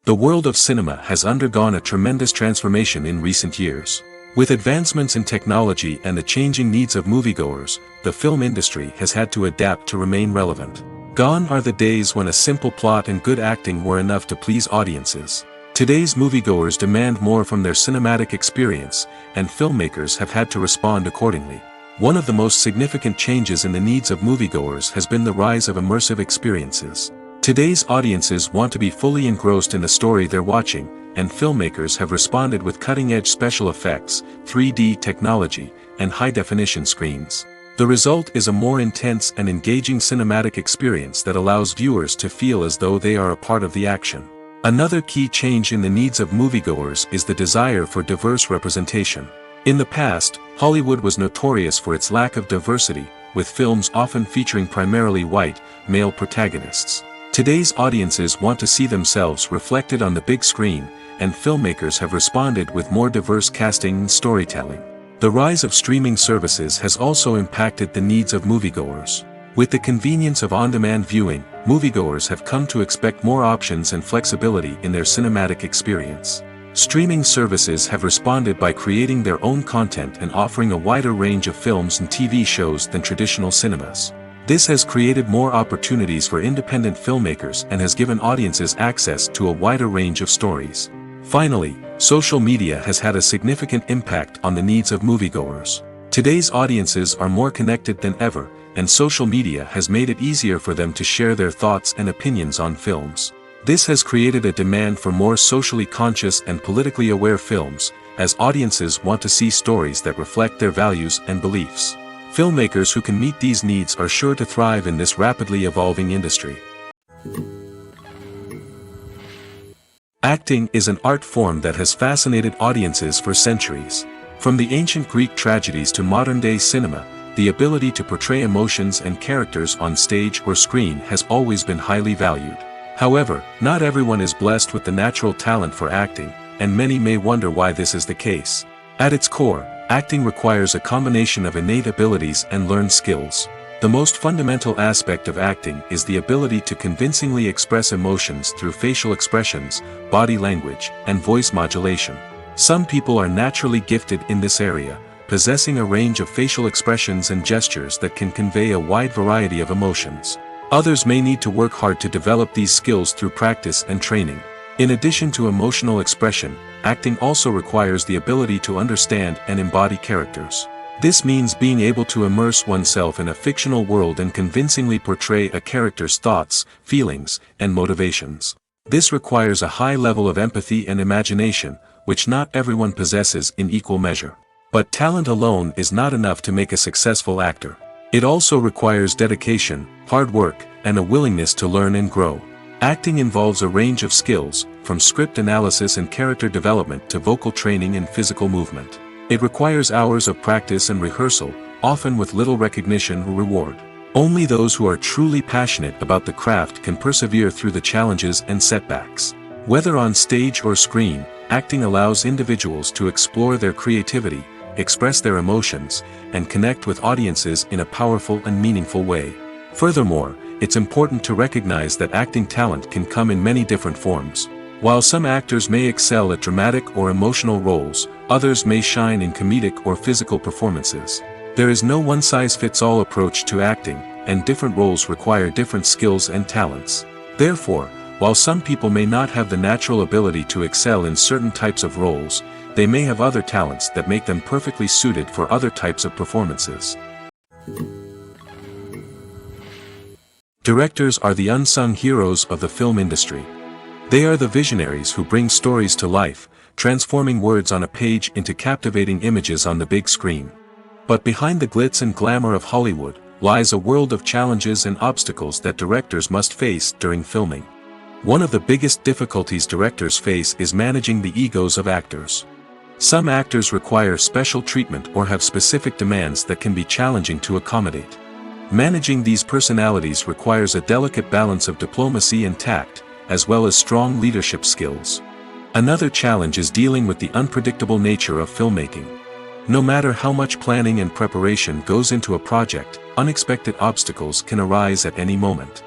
The world of cinema has undergone a tremendous transformation in recent years. With advancements in technology and the changing needs of moviegoers, the film industry has had to adapt to remain relevant. Gone are the days when a simple plot and good acting were enough to please audiences. Today's moviegoers demand more from their cinematic experience, and filmmakers have had to respond accordingly. One of the most significant changes in the needs of moviegoers has been the rise of immersive experiences. Today's audiences want to be fully engrossed in the story they're watching, and filmmakers have responded with cutting-edge special effects, 3D technology, and high-definition screens. The result is a more intense and engaging cinematic experience that allows viewers to feel as though they are a part of the action. Another key change in the needs of moviegoers is the desire for diverse representation. In the past, Hollywood was notorious for its lack of diversity, with films often featuring primarily white, male protagonists. Today's audiences want to see themselves reflected on the big screen, and filmmakers have responded with more diverse casting and storytelling. The rise of streaming services has also impacted the needs of moviegoers. With the convenience of on-demand viewing, moviegoers have come to expect more options and flexibility in their cinematic experience. Streaming services have responded by creating their own content and offering a wider range of films and TV shows than traditional cinemas. This has created more opportunities for independent filmmakers and has given audiences access to a wider range of stories. Finally, social media has had a significant impact on the needs of moviegoers. Today's audiences are more connected than ever, and social media has made it easier for them to share their thoughts and opinions on films. This has created a demand for more socially conscious and politically aware films, as audiences want to see stories that reflect their values and beliefs. Filmmakers who can meet these needs are sure to thrive in this rapidly evolving industry. Acting is an art form that has fascinated audiences for centuries. From the ancient Greek tragedies to modern-day cinema, the ability to portray emotions and characters on stage or screen has always been highly valued. However, not everyone is blessed with the natural talent for acting, and many may wonder why this is the case. At its core, acting requires a combination of innate abilities and learned skills. The most fundamental aspect of acting is the ability to convincingly express emotions through facial expressions, body language, and voice modulation. Some people are naturally gifted in this area, possessing a range of facial expressions and gestures that can convey a wide variety of emotions. Others may need to work hard to develop these skills through practice and training. In addition to emotional expression, acting also requires the ability to understand and embody characters. This means being able to immerse oneself in a fictional world and convincingly portray a character's thoughts, feelings, and motivations. This requires a high level of empathy and imagination, which not everyone possesses in equal measure. But talent alone is not enough to make a successful actor. It also requires dedication, hard work, and a willingness to learn and grow. Acting involves a range of skills, from script analysis and character development to vocal training and physical movement. It requires hours of practice and rehearsal, often with little recognition or reward. Only those who are truly passionate about the craft can persevere through the challenges and setbacks. Whether on stage or screen, acting allows individuals to explore their creativity, express their emotions, and connect with audiences in a powerful and meaningful way. Furthermore, it's important to recognize that acting talent can come in many different forms. While some actors may excel at dramatic or emotional roles, others may shine in comedic or physical performances. There is no one-size-fits-all approach to acting, and different roles require different skills and talents. Therefore, while some people may not have the natural ability to excel in certain types of roles, they may have other talents that make them perfectly suited for other types of performances. Directors are the unsung heroes of the film industry. They are the visionaries who bring stories to life, transforming words on a page into captivating images on the big screen. But behind the glitz and glamour of Hollywood, lies a world of challenges and obstacles that directors must face during filming. One of the biggest difficulties directors face is managing the egos of actors. Some actors require special treatment or have specific demands that can be challenging to accommodate. Managing these personalities requires a delicate balance of diplomacy and tact, as well as strong leadership skills. Another challenge is dealing with the unpredictable nature of filmmaking. No matter how much planning and preparation goes into a project, unexpected obstacles can arise at any moment.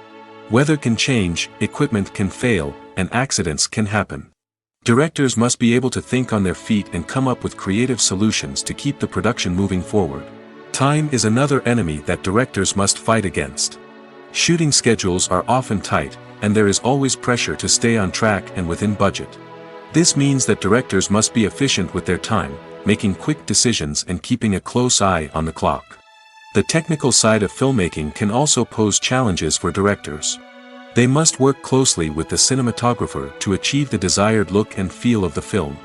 Weather can change, equipment can fail, and accidents can happen. Directors must be able to think on their feet and come up with creative solutions to keep the production moving forward. Time is another enemy that directors must fight against. Shooting schedules are often tight, and there is always pressure to stay on track and within budget. This means that directors must be efficient with their time, making quick decisions and keeping a close eye on the clock. The technical side of filmmaking can also pose challenges for directors. They must work closely with the cinematographer to achieve the desired look and feel of the film.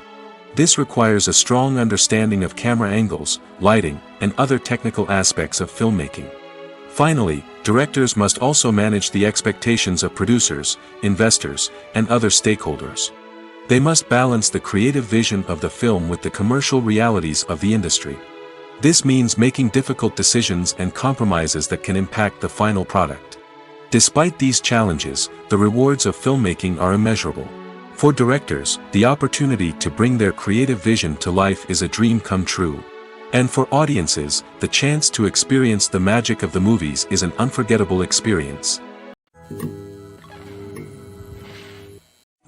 This requires a strong understanding of camera angles, lighting, and other technical aspects of filmmaking. Finally, directors must also manage the expectations of producers, investors, and other stakeholders. They must balance the creative vision of the film with the commercial realities of the industry. This means making difficult decisions and compromises that can impact the final product. Despite these challenges, the rewards of filmmaking are immeasurable. For directors, the opportunity to bring their creative vision to life is a dream come true. And for audiences, the chance to experience the magic of the movies is an unforgettable experience.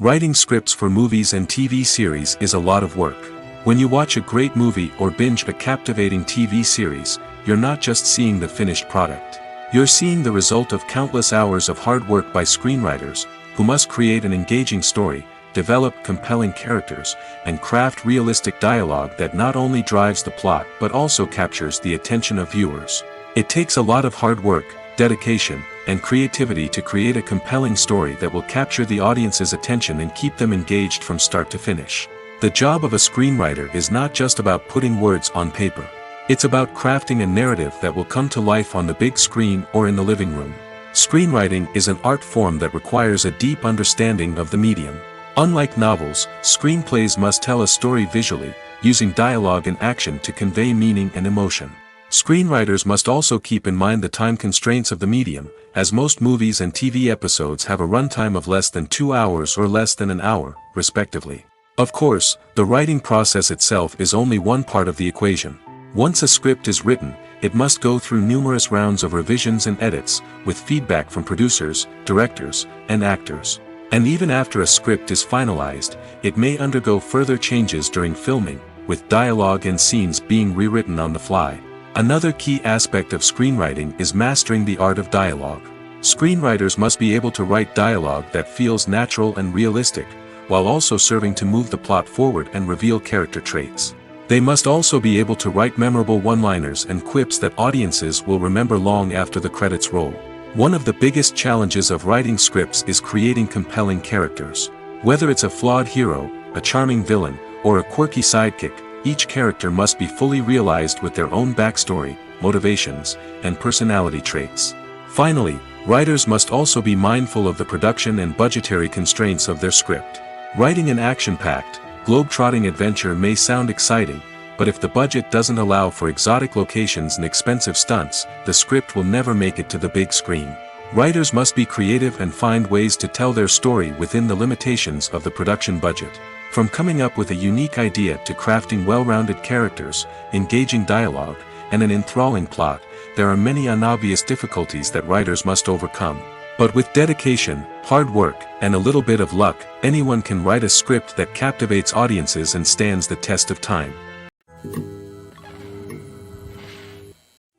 Writing scripts for movies and TV series is a lot of work. When you watch a great movie or binge a captivating TV series, you're not just seeing the finished product. You're seeing the result of countless hours of hard work by screenwriters, who must create an engaging story, develop compelling characters, and craft realistic dialogue that not only drives the plot but also captures the attention of viewers. It takes a lot of hard work, dedication, and creativity to create a compelling story that will capture the audience's attention and keep them engaged from start to finish. The job of a screenwriter is not just about putting words on paper. It's about crafting a narrative that will come to life on the big screen or in the living room. Screenwriting is an art form that requires a deep understanding of the medium. Unlike novels, screenplays must tell a story visually, using dialogue and action to convey meaning and emotion. Screenwriters must also keep in mind the time constraints of the medium, as most movies and TV episodes have a runtime of less than 2 hours or less than an hour, respectively. Of course, the writing process itself is only one part of the equation. Once a script is written, it must go through numerous rounds of revisions and edits, with feedback from producers, directors, and actors. And even after a script is finalized, it may undergo further changes during filming, with dialogue and scenes being rewritten on the fly. Another key aspect of screenwriting is mastering the art of dialogue. Screenwriters must be able to write dialogue that feels natural and realistic, while also serving to move the plot forward and reveal character traits. They must also be able to write memorable one-liners and quips that audiences will remember long after the credits roll. One of the biggest challenges of writing scripts is creating compelling characters. Whether it's a flawed hero, a charming villain, or a quirky sidekick, each character must be fully realized with their own backstory, motivations, and personality traits. Finally, writers must also be mindful of the production and budgetary constraints of their script. Writing an action-packed, globe-trotting adventure may sound exciting, but if the budget doesn't allow for exotic locations and expensive stunts, the script will never make it to the big screen. Writers must be creative and find ways to tell their story within the limitations of the production budget. From coming up with a unique idea to crafting well-rounded characters, engaging dialogue, and an enthralling plot, there are many unobvious difficulties that writers must overcome. But with dedication, hard work, and a little bit of luck, anyone can write a script that captivates audiences and stands the test of time.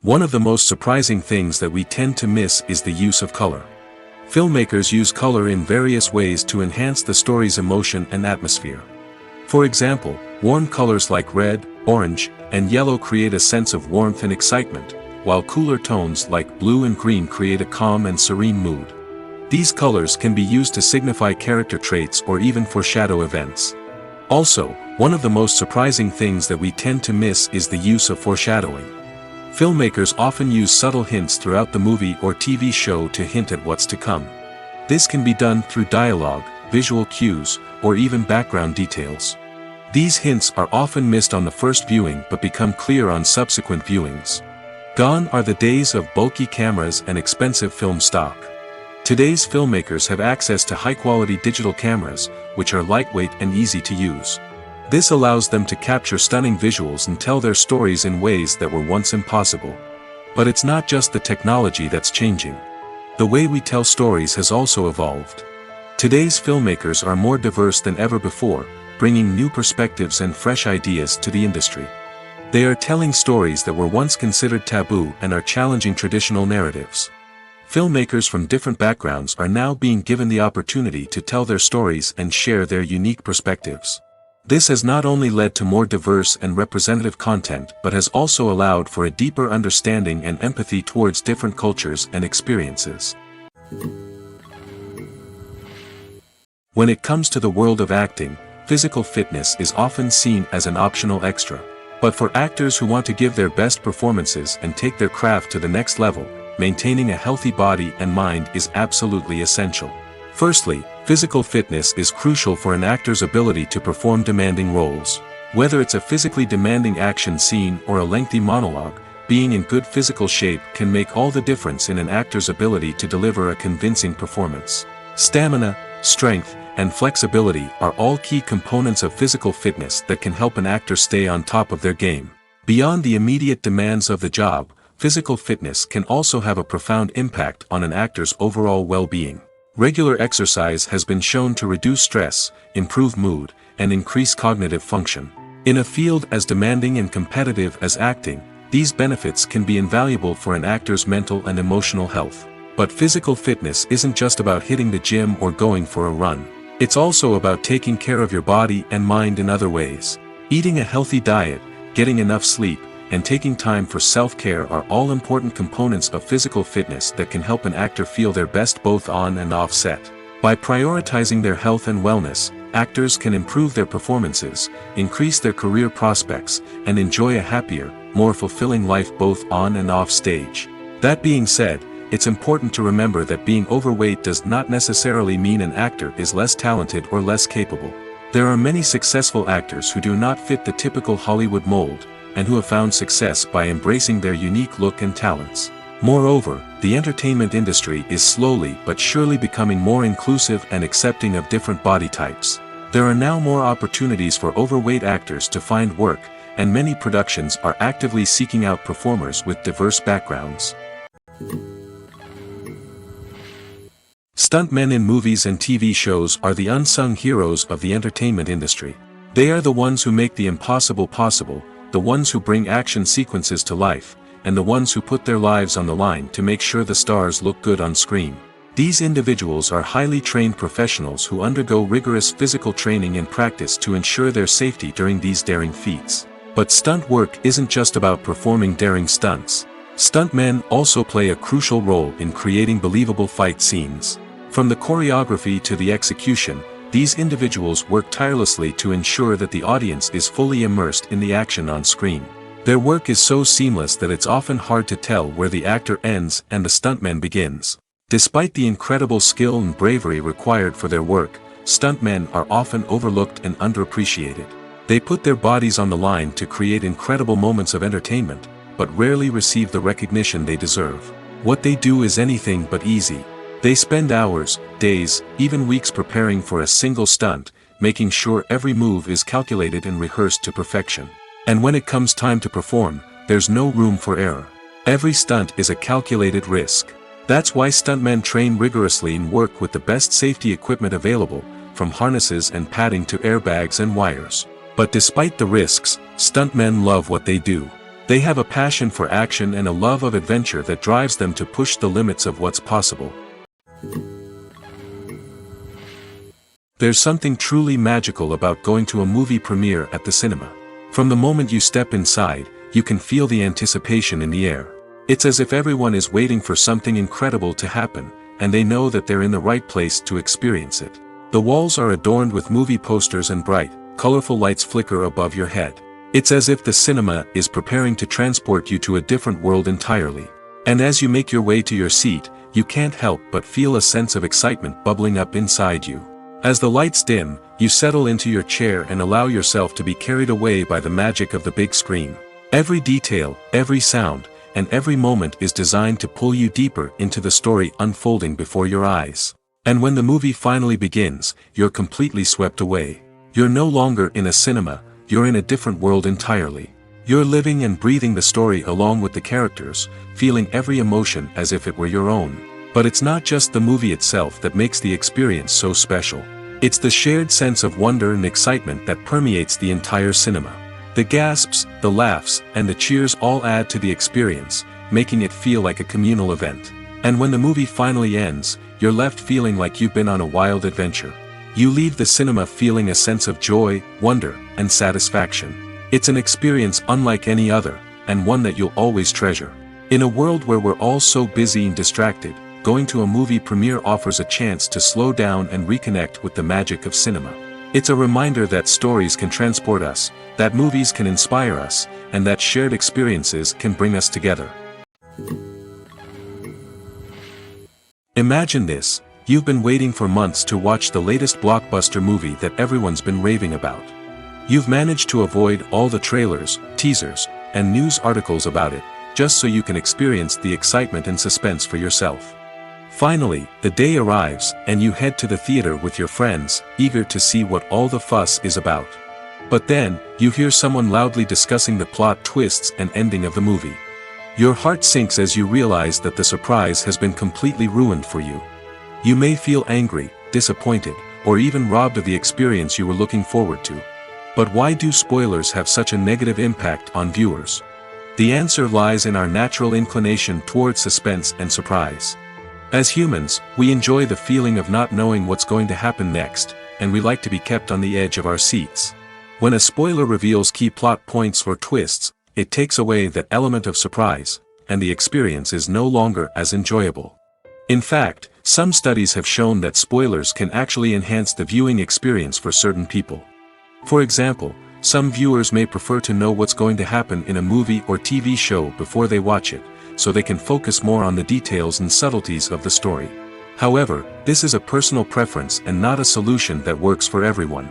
One of the most surprising things that we tend to miss is the use of color. Filmmakers use color in various ways to enhance the story's emotion and atmosphere. For example, warm colors like red, orange, and yellow create a sense of warmth and excitement, while cooler tones like blue and green create a calm and serene mood. These colors can be used to signify character traits or even foreshadow events. Also, one of the most surprising things that we tend to miss is the use of foreshadowing. Filmmakers often use subtle hints throughout the movie or TV show to hint at what's to come. This can be done through dialogue, visual cues, or even background details. These hints are often missed on the first viewing but become clear on subsequent viewings. Gone are the days of bulky cameras and expensive film stock. Today's filmmakers have access to high-quality digital cameras, which are lightweight and easy to use. This allows them to capture stunning visuals and tell their stories in ways that were once impossible. But it's not just the technology that's changing. The way we tell stories has also evolved. Today's filmmakers are more diverse than ever before, bringing new perspectives and fresh ideas to the industry. They are telling stories that were once considered taboo and are challenging traditional narratives. Filmmakers from different backgrounds are now being given the opportunity to tell their stories and share their unique perspectives. This has not only led to more diverse and representative content but has also allowed for a deeper understanding and empathy towards different cultures and experiences. When it comes to the world of acting, physical fitness is often seen as an optional extra. But for actors who want to give their best performances and take their craft to the next level, maintaining a healthy body and mind is absolutely essential. Firstly, physical fitness is crucial for an actor's ability to perform demanding roles. Whether it's a physically demanding action scene or a lengthy monologue, being in good physical shape can make all the difference in an actor's ability to deliver a convincing performance. Stamina, strength, and flexibility are all key components of physical fitness that can help an actor stay on top of their game. Beyond the immediate demands of the job, physical fitness can also have a profound impact on an actor's overall well-being. Regular exercise has been shown to reduce stress, improve mood, and increase cognitive function. In a field as demanding and competitive as acting, these benefits can be invaluable for an actor's mental and emotional health. But physical fitness isn't just about hitting the gym or going for a run. It's also about taking care of your body and mind in other ways. Eating a healthy diet, getting enough sleep, and taking time for self-care are all important components of physical fitness that can help an actor feel their best both on and off set. By prioritizing their health and wellness, actors can improve their performances, increase their career prospects, and enjoy a happier, more fulfilling life both on and off stage. That being said, it's important to remember that being overweight does not necessarily mean an actor is less talented or less capable. There are many successful actors who do not fit the typical Hollywood mold, and who have found success by embracing their unique look and talents. Moreover, the entertainment industry is slowly but surely becoming more inclusive and accepting of different body types. There are now more opportunities for overweight actors to find work, and many productions are actively seeking out performers with diverse backgrounds. Stuntmen in movies and TV shows are the unsung heroes of the entertainment industry. They are the ones who make the impossible possible, the ones who bring action sequences to life, and the ones who put their lives on the line to make sure the stars look good on screen. These individuals are highly trained professionals who undergo rigorous physical training and practice to ensure their safety during these daring feats. But stunt work isn't just about performing daring stunts. Stuntmen also play a crucial role in creating believable fight scenes. From the choreography to the execution, these individuals work tirelessly to ensure that the audience is fully immersed in the action on screen. Their work is so seamless that it's often hard to tell where the actor ends and the stuntman begins. Despite the incredible skill and bravery required for their work, stuntmen are often overlooked and underappreciated. They put their bodies on the line to create incredible moments of entertainment, but rarely receive the recognition they deserve. What they do is anything but easy. They spend hours, days, even weeks preparing for a single stunt, making sure every move is calculated and rehearsed to perfection. And when it comes time to perform, there's no room for error. Every stunt is a calculated risk. That's why stuntmen train rigorously and work with the best safety equipment available, from harnesses and padding to airbags and wires. But despite the risks, stuntmen love what they do. They have a passion for action and a love of adventure that drives them to push the limits of what's possible. There's something truly magical about going to a movie premiere at the cinema. From the moment you step inside, you can feel the anticipation in the air. It's as if everyone is waiting for something incredible to happen, and they know that they're in the right place to experience it. The walls are adorned with movie posters and bright, colorful lights flicker above your head. It's as if the cinema is preparing to transport you to a different world entirely. And as you make your way to your seat, you can't help but feel a sense of excitement bubbling up inside you. As the lights dim, you settle into your chair and allow yourself to be carried away by the magic of the big screen. Every detail, every sound, and every moment is designed to pull you deeper into the story unfolding before your eyes. And when the movie finally begins, you're completely swept away. You're no longer in a cinema, you're in a different world entirely. You're living and breathing the story along with the characters, feeling every emotion as if it were your own. But it's not just the movie itself that makes the experience so special. It's the shared sense of wonder and excitement that permeates the entire cinema. The gasps, the laughs, and the cheers all add to the experience, making it feel like a communal event. And when the movie finally ends, you're left feeling like you've been on a wild adventure. You leave the cinema feeling a sense of joy, wonder, and satisfaction. It's an experience unlike any other, and one that you'll always treasure. In a world where we're all so busy and distracted, going to a movie premiere offers a chance to slow down and reconnect with the magic of cinema. It's a reminder that stories can transport us, that movies can inspire us, and that shared experiences can bring us together. Imagine this: you've been waiting for months to watch the latest blockbuster movie that everyone's been raving about. You've managed to avoid all the trailers, teasers, and news articles about it, just so you can experience the excitement and suspense for yourself. Finally, the day arrives, and you head to the theater with your friends, eager to see what all the fuss is about. But then, you hear someone loudly discussing the plot twists and ending of the movie. Your heart sinks as you realize that the surprise has been completely ruined for you. You may feel angry, disappointed, or even robbed of the experience you were looking forward to. But why do spoilers have such a negative impact on viewers? The answer lies in our natural inclination towards suspense and surprise. As humans, we enjoy the feeling of not knowing what's going to happen next, and we like to be kept on the edge of our seats. When a spoiler reveals key plot points or twists, it takes away that element of surprise, and the experience is no longer as enjoyable. In fact, some studies have shown that spoilers can actually enhance the viewing experience for certain people. For example, some viewers may prefer to know what's going to happen in a movie or TV show before they watch it, so they can focus more on the details and subtleties of the story. However, this is a personal preference and not a solution that works for everyone.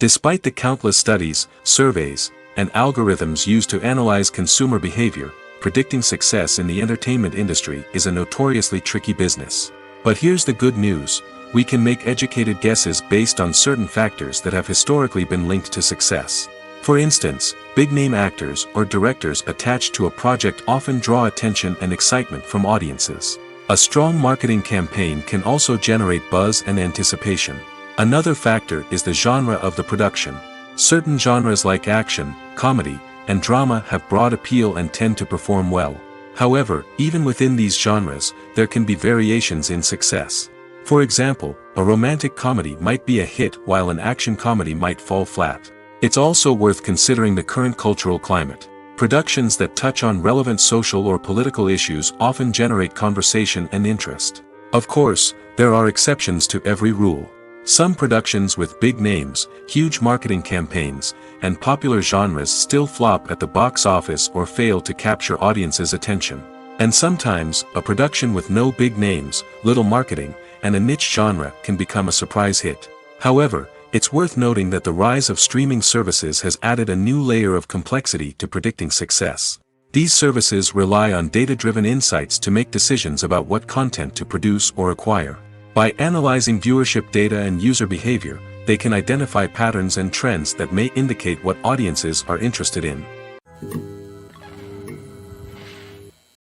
Despite the countless studies, surveys, and algorithms used to analyze consumer behavior, predicting success in the entertainment industry is a notoriously tricky business. But here's the good news: we can make educated guesses based on certain factors that have historically been linked to success. For instance, big-name actors or directors attached to a project often draw attention and excitement from audiences. A strong marketing campaign can also generate buzz and anticipation. Another factor is the genre of the production. Certain genres like action, comedy, and drama have broad appeal and tend to perform well. However, even within these genres, there can be variations in success. For example, a romantic comedy might be a hit while an action comedy might fall flat. It's also worth considering the current cultural climate. Productions that touch on relevant social or political issues often generate conversation and interest. Of course, there are exceptions to every rule. Some productions with big names, huge marketing campaigns, and popular genres still flop at the box office or fail to capture audiences' attention. And sometimes, a production with no big names, little marketing, and a niche genre can become a surprise hit. However, it's worth noting that the rise of streaming services has added a new layer of complexity to predicting success. These services rely on data-driven insights to make decisions about what content to produce or acquire. By analyzing viewership data and user behavior, they can identify patterns and trends that may indicate what audiences are interested in.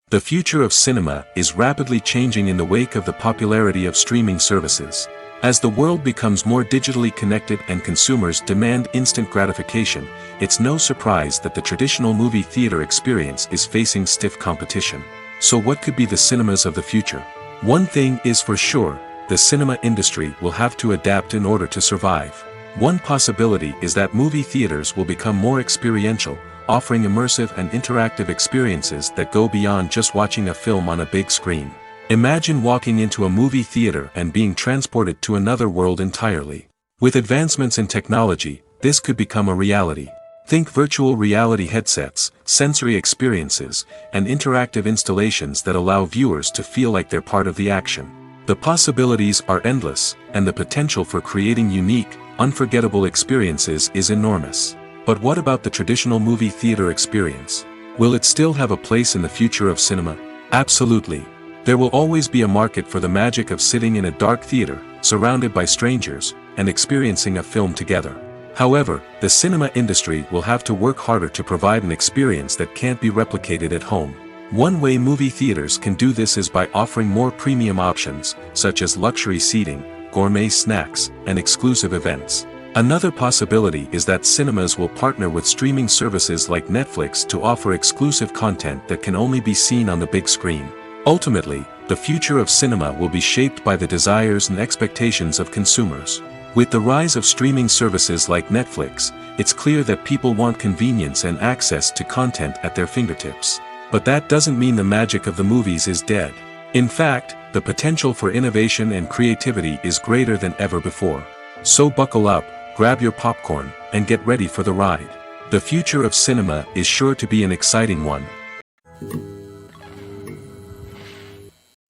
The future of cinema is rapidly changing in the wake of the popularity of streaming services. As the world becomes more digitally connected and consumers demand instant gratification, it's no surprise that the traditional movie theater experience is facing stiff competition. So what could be the cinemas of the future? One thing is for sure, the cinema industry will have to adapt in order to survive. One possibility is that movie theaters will become more experiential, offering immersive and interactive experiences that go beyond just watching a film on a big screen. Imagine walking into a movie theater and being transported to another world entirely. With advancements in technology, this could become a reality. Think virtual reality headsets, sensory experiences, and interactive installations that allow viewers to feel like they're part of the action. The possibilities are endless, and the potential for creating unique, unforgettable experiences is enormous. But what about the traditional movie theater experience? Will it still have a place in the future of cinema? Absolutely. There will always be a market for the magic of sitting in a dark theater, surrounded by strangers, and experiencing a film together. However, the cinema industry will have to work harder to provide an experience that can't be replicated at home. One way movie theaters can do this is by offering more premium options, such as luxury seating, gourmet snacks, and exclusive events. Another possibility is that cinemas will partner with streaming services like Netflix to offer exclusive content that can only be seen on the big screen. Ultimately, the future of cinema will be shaped by the desires and expectations of consumers. With the rise of streaming services like Netflix, it's clear that people want convenience and access to content at their fingertips. But that doesn't mean the magic of the movies is dead. In fact, the potential for innovation and creativity is greater than ever before. So buckle up, grab your popcorn, and get ready for the ride. The future of cinema is sure to be an exciting one.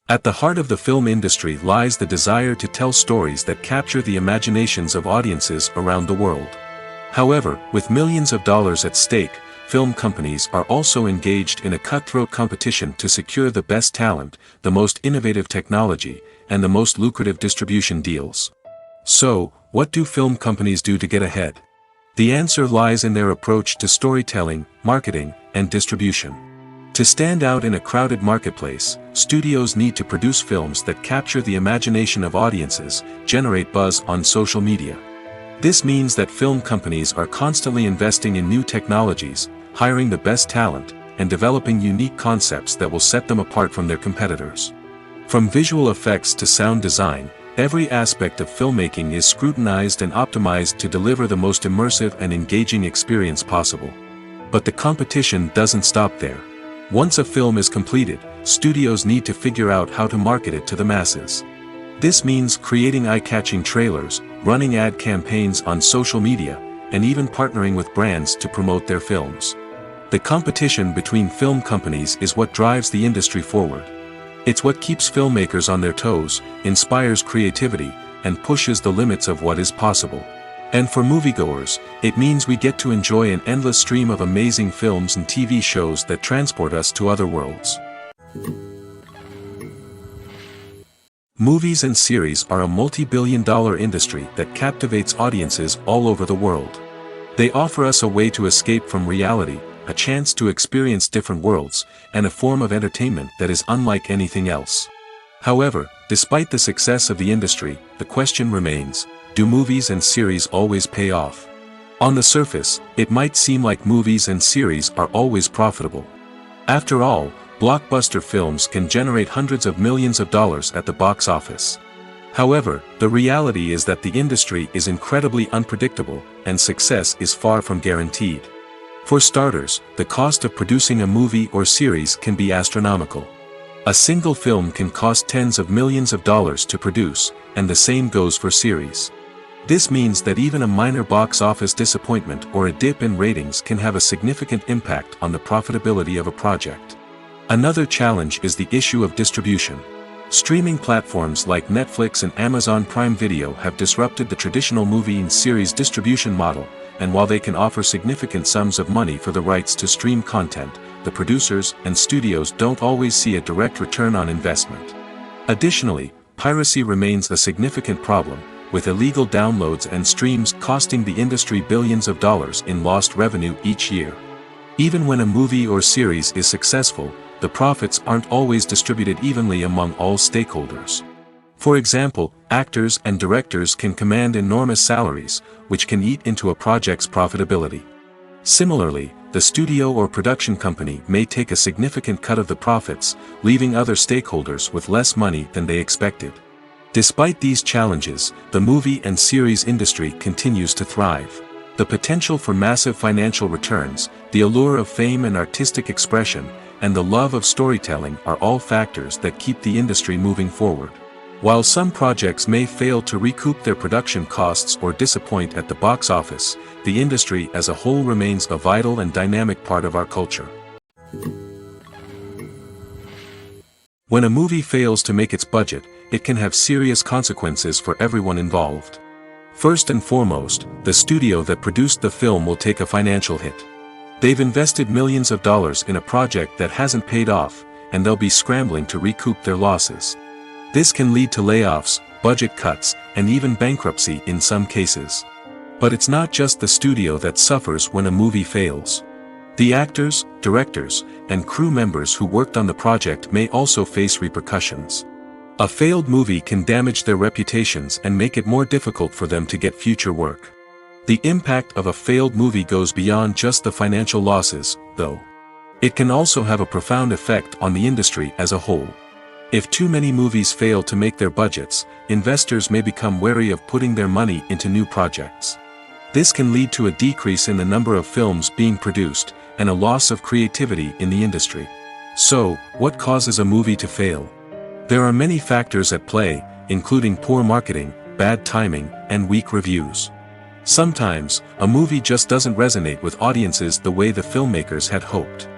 At the heart of the film industry lies the desire to tell stories that capture the imaginations of audiences around the world. However, with millions of dollars at stake, film companies are also engaged in a cutthroat competition to secure the best talent, the most innovative technology, and the most lucrative distribution deals. So, what do film companies do to get ahead? The answer lies in their approach to storytelling, marketing, and distribution. To stand out in a crowded marketplace, studios need to produce films that capture the imagination of audiences, generate buzz on social media. This means that film companies are constantly investing in new technologies, hiring the best talent, and developing unique concepts that will set them apart from their competitors. From visual effects to sound design, every aspect of filmmaking is scrutinized and optimized to deliver the most immersive and engaging experience possible. But the competition doesn't stop there. Once a film is completed, studios need to figure out how to market it to the masses. This means creating eye-catching trailers, running ad campaigns on social media, and even partnering with brands to promote their films. The competition between film companies is what drives the industry forward. It's what keeps filmmakers on their toes, inspires creativity, and pushes the limits of what is possible. And for moviegoers, it means we get to enjoy an endless stream of amazing films and TV shows that transport us to other worlds. Movies and series are a multi-billion-dollar industry that captivates audiences all over the world. They offer us a way to escape from reality, a chance to experience different worlds, and a form of entertainment that is unlike anything else. However, despite the success of the industry, the question remains, do movies and series always pay off? On the surface, it might seem like movies and series are always profitable. After all, blockbuster films can generate hundreds of millions of dollars at the box office. However, the reality is that the industry is incredibly unpredictable, and success is far from guaranteed. For starters, the cost of producing a movie or series can be astronomical. A single film can cost tens of millions of dollars to produce, and the same goes for series. This means that even a minor box office disappointment or a dip in ratings can have a significant impact on the profitability of a project. Another challenge is the issue of distribution. Streaming platforms like Netflix and Amazon Prime Video have disrupted the traditional movie and series distribution model, and while they can offer significant sums of money for the rights to stream content, the producers and studios don't always see a direct return on investment. Additionally, piracy remains a significant problem, with illegal downloads and streams costing the industry billions of dollars in lost revenue each year. Even when a movie or series is successful, the profits aren't always distributed evenly among all stakeholders. For example, actors and directors can command enormous salaries, which can eat into a project's profitability. Similarly, the studio or production company may take a significant cut of the profits, leaving other stakeholders with less money than they expected. Despite these challenges, the movie and series industry continues to thrive. The potential for massive financial returns, the allure of fame and artistic expression, and the love of storytelling are all factors that keep the industry moving forward. While some projects may fail to recoup their production costs or disappoint at the box office, the industry as a whole remains a vital and dynamic part of our culture. When a movie fails to make its budget, it can have serious consequences for everyone involved. First and foremost, the studio that produced the film will take a financial hit. They've invested millions of dollars in a project that hasn't paid off, and they'll be scrambling to recoup their losses. This can lead to layoffs, budget cuts, and even bankruptcy in some cases. But it's not just the studio that suffers when a movie fails. The actors, directors, and crew members who worked on the project may also face repercussions. A failed movie can damage their reputations and make it more difficult for them to get future work. The impact of a failed movie goes beyond just the financial losses, though. It can also have a profound effect on the industry as a whole. If too many movies fail to make their budgets, investors may become wary of putting their money into new projects. This can lead to a decrease in the number of films being produced, and a loss of creativity in the industry. So, what causes a movie to fail? There are many factors at play, including poor marketing, bad timing, and weak reviews. Sometimes, a movie just doesn't resonate with audiences the way the filmmakers had hoped.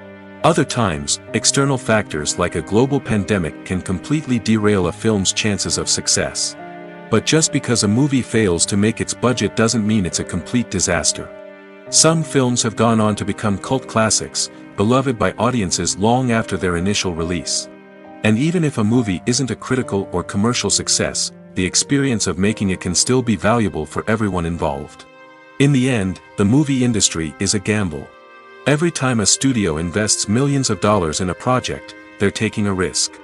Other times, external factors like a global pandemic can completely derail a film's chances of success. But just because a movie fails to make its budget doesn't mean it's a complete disaster. Some films have gone on to become cult classics, beloved by audiences long after their initial release. And even if a movie isn't a critical or commercial success, the experience of making it can still be valuable for everyone involved. In the end, the movie industry is a gamble. Every time a studio invests millions of dollars in a project, they're taking a risk.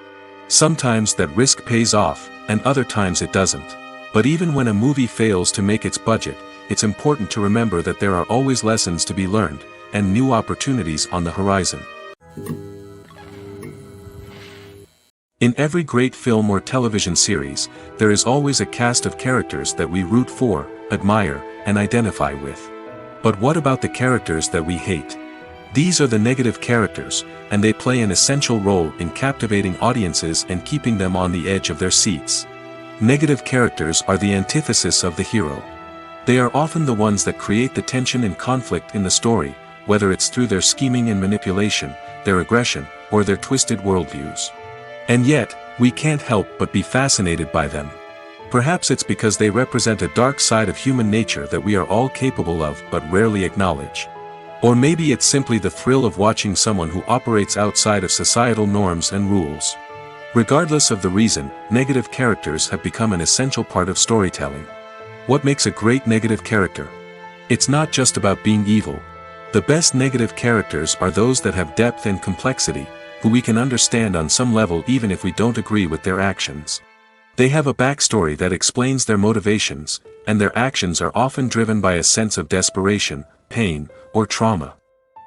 Sometimes that risk pays off, and other times it doesn't. But even when a movie fails to make its budget, it's important to remember that there are always lessons to be learned, and new opportunities on the horizon. In every great film or television series, there is always a cast of characters that we root for, admire, and identify with. But what about the characters that we hate? These are the negative characters, and they play an essential role in captivating audiences and keeping them on the edge of their seats. Negative characters are the antithesis of the hero. They are often the ones that create the tension and conflict in the story, whether it's through their scheming and manipulation, their aggression, or their twisted worldviews. And yet, we can't help but be fascinated by them. Perhaps it's because they represent a dark side of human nature that we are all capable of but rarely acknowledge. Or maybe it's simply the thrill of watching someone who operates outside of societal norms and rules. Regardless of the reason, negative characters have become an essential part of storytelling. What makes a great negative character? It's not just about being evil. The best negative characters are those that have depth and complexity, who we can understand on some level even if we don't agree with their actions. They have a backstory that explains their motivations, and their actions are often driven by a sense of desperation, pain, or trauma.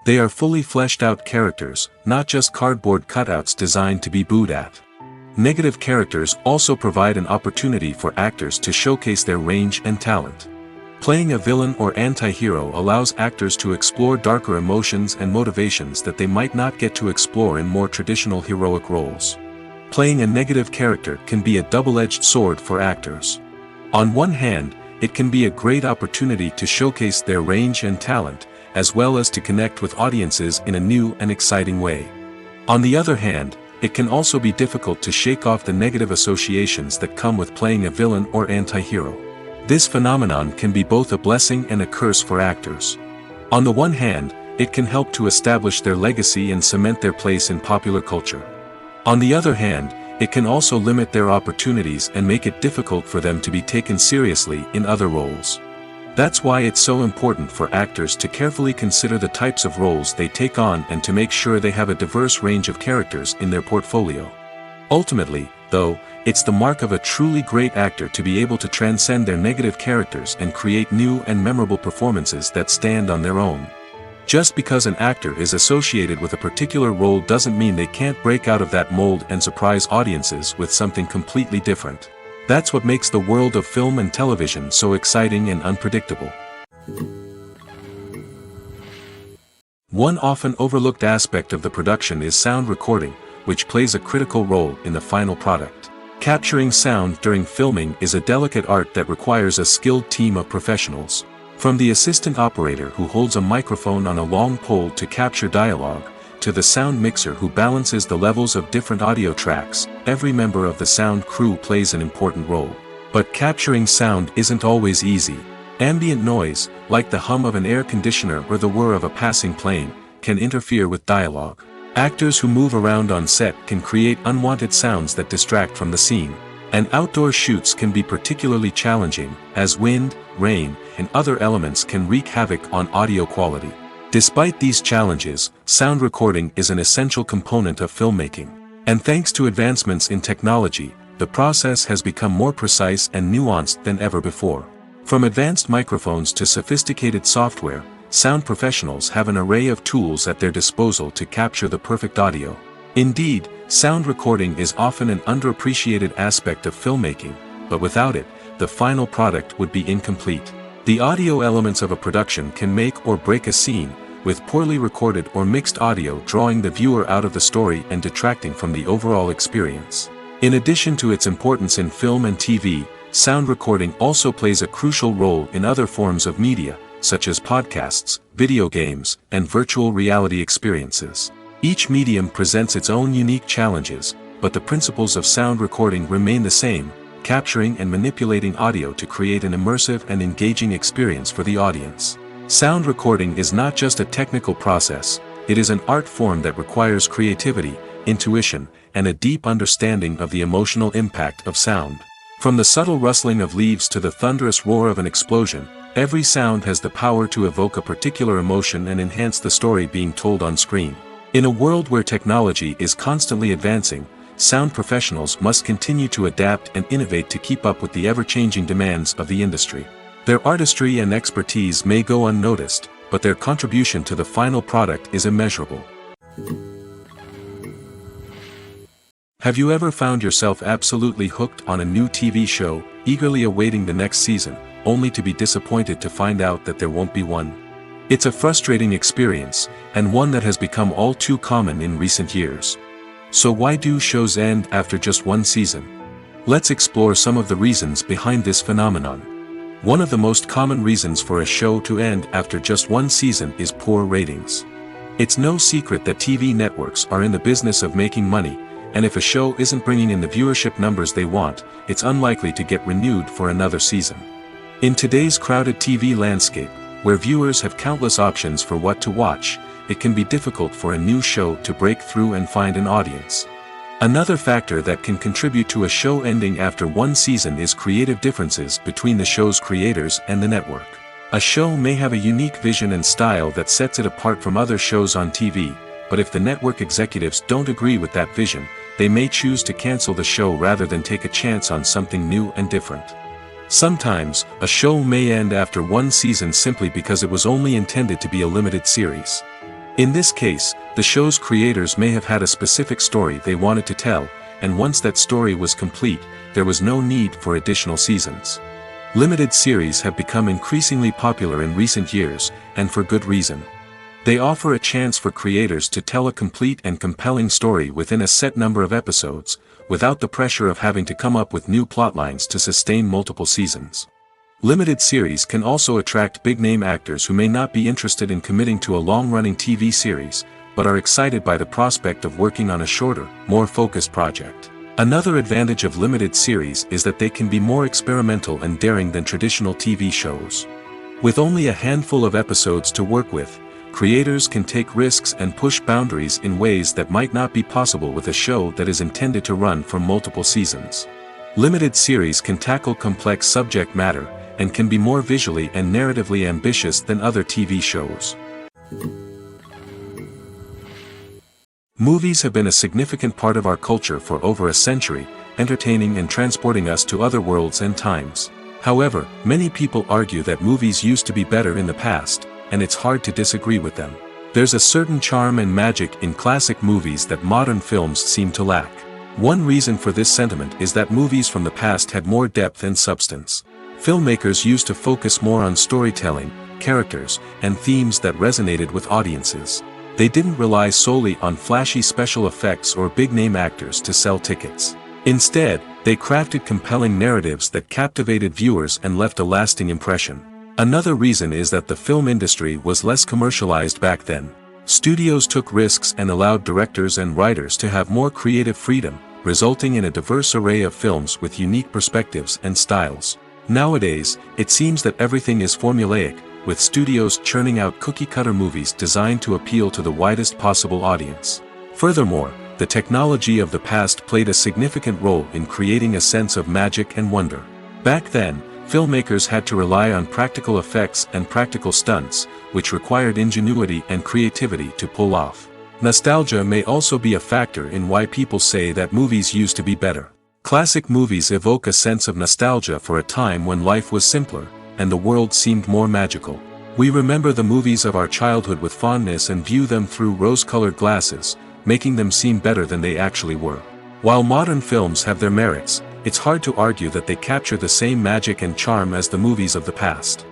They are fully fleshed out characters, not just cardboard cutouts designed to be booed at. Negative characters also provide an opportunity for actors to showcase their range and talent. Playing a villain or anti-hero allows actors to explore darker emotions and motivations that they might not get to explore in more traditional heroic roles. Playing a negative character can be a double-edged sword for actors. On one hand, it can be a great opportunity to showcase their range and talent, as well as to connect with audiences in a new and exciting way. On the other hand, it can also be difficult to shake off the negative associations that come with playing a villain or anti-hero. This phenomenon can be both a blessing and a curse for actors. On the one hand, it can help to establish their legacy and cement their place in popular culture. On the other hand, it can also limit their opportunities and make it difficult for them to be taken seriously in other roles. That's why it's so important for actors to carefully consider the types of roles they take on and to make sure they have a diverse range of characters in their portfolio. Ultimately, though, it's the mark of a truly great actor to be able to transcend their negative characters and create new and memorable performances that stand on their own. Just because an actor is associated with a particular role doesn't mean they can't break out of that mold and surprise audiences with something completely different. That's what makes the world of film and television so exciting and unpredictable. One often overlooked aspect of the production is sound recording, which plays a critical role in the final product. Capturing sound during filming is a delicate art that requires a skilled team of professionals. From the assistant operator who holds a microphone on a long pole to capture dialogue, to the sound mixer who balances the levels of different audio tracks, every member of the sound crew plays an important role. But capturing sound isn't always easy. Ambient noise, like the hum of an air conditioner or the whir of a passing plane, can interfere with dialogue. Actors who move around on set can create unwanted sounds that distract from the scene. And outdoor shoots can be particularly challenging, as wind, rain, and other elements can wreak havoc on audio quality. Despite these challenges, sound recording is an essential component of filmmaking. And thanks to advancements in technology, the process has become more precise and nuanced than ever before. From advanced microphones to sophisticated software, sound professionals have an array of tools at their disposal to capture the perfect audio. Indeed, sound recording is often an underappreciated aspect of filmmaking, but without it, the final product would be incomplete. The audio elements of a production can make or break a scene, with poorly recorded or mixed audio drawing the viewer out of the story and detracting from the overall experience. In addition to its importance in film and TV, sound recording also plays a crucial role in other forms of media, such as podcasts, video games, and virtual reality experiences. Each medium presents its own unique challenges, but the principles of sound recording remain the same, capturing and manipulating audio to create an immersive and engaging experience for the audience. Sound recording is not just a technical process, it is an art form that requires creativity, intuition, and a deep understanding of the emotional impact of sound. From the subtle rustling of leaves to the thunderous roar of an explosion, every sound has the power to evoke a particular emotion and enhance the story being told on screen. In a world where technology is constantly advancing, sound professionals must continue to adapt and innovate to keep up with the ever-changing demands of the industry. Their artistry and expertise may go unnoticed, but their contribution to the final product is immeasurable. Have you ever found yourself absolutely hooked on a new TV show, eagerly awaiting the next season, only to be disappointed to find out that there won't be one? It's a frustrating experience, and one that has become all too common in recent years. So why do shows end after just one season? Let's explore some of the reasons behind this phenomenon. One of the most common reasons for a show to end after just one season is poor ratings. It's no secret that TV networks are in the business of making money, and if a show isn't bringing in the viewership numbers they want, it's unlikely to get renewed for another season. In today's crowded TV landscape, where viewers have countless options for what to watch, it can be difficult for a new show to break through and find an audience. Another factor that can contribute to a show ending after one season is creative differences between the show's creators and the network. A show may have a unique vision and style that sets it apart from other shows on TV, but if the network executives don't agree with that vision, they may choose to cancel the show rather than take a chance on something new and different. Sometimes, a show may end after one season simply because it was only intended to be a limited series. In this case, the show's creators may have had a specific story they wanted to tell, and once that story was complete, there was no need for additional seasons. Limited series have become increasingly popular in recent years, and for good reason. They offer a chance for creators to tell a complete and compelling story within a set number of episodes, without the pressure of having to come up with new plotlines to sustain multiple seasons. Limited series can also attract big-name actors who may not be interested in committing to a long-running TV series, but are excited by the prospect of working on a shorter, more focused project. Another advantage of limited series is that they can be more experimental and daring than traditional TV shows. With only a handful of episodes to work with, creators can take risks and push boundaries in ways that might not be possible with a show that is intended to run for multiple seasons. Limited series can tackle complex subject matter, and can be more visually and narratively ambitious than other TV shows. Movies have been a significant part of our culture for over a century, entertaining and transporting us to other worlds and times. However, many people argue that movies used to be better in the past, and it's hard to disagree with them. There's a certain charm and magic in classic movies that modern films seem to lack. One reason for this sentiment is that movies from the past had more depth and substance. Filmmakers used to focus more on storytelling, characters, and themes that resonated with audiences. They didn't rely solely on flashy special effects or big-name actors to sell tickets. Instead, they crafted compelling narratives that captivated viewers and left a lasting impression. Another reason is that the film industry was less commercialized back then. Studios took risks and allowed directors and writers to have more creative freedom, resulting in a diverse array of films with unique perspectives and styles. Nowadays, it seems that everything is formulaic, with studios churning out cookie-cutter movies designed to appeal to the widest possible audience. Furthermore, the technology of the past played a significant role in creating a sense of magic and wonder. Back then, filmmakers had to rely on practical effects and practical stunts, which required ingenuity and creativity to pull off. Nostalgia may also be a factor in why people say that movies used to be better. Classic movies evoke a sense of nostalgia for a time when life was simpler, and the world seemed more magical. We remember the movies of our childhood with fondness and view them through rose-colored glasses, making them seem better than they actually were. While modern films have their merits, it's hard to argue that they capture the same magic and charm as the movies of the past.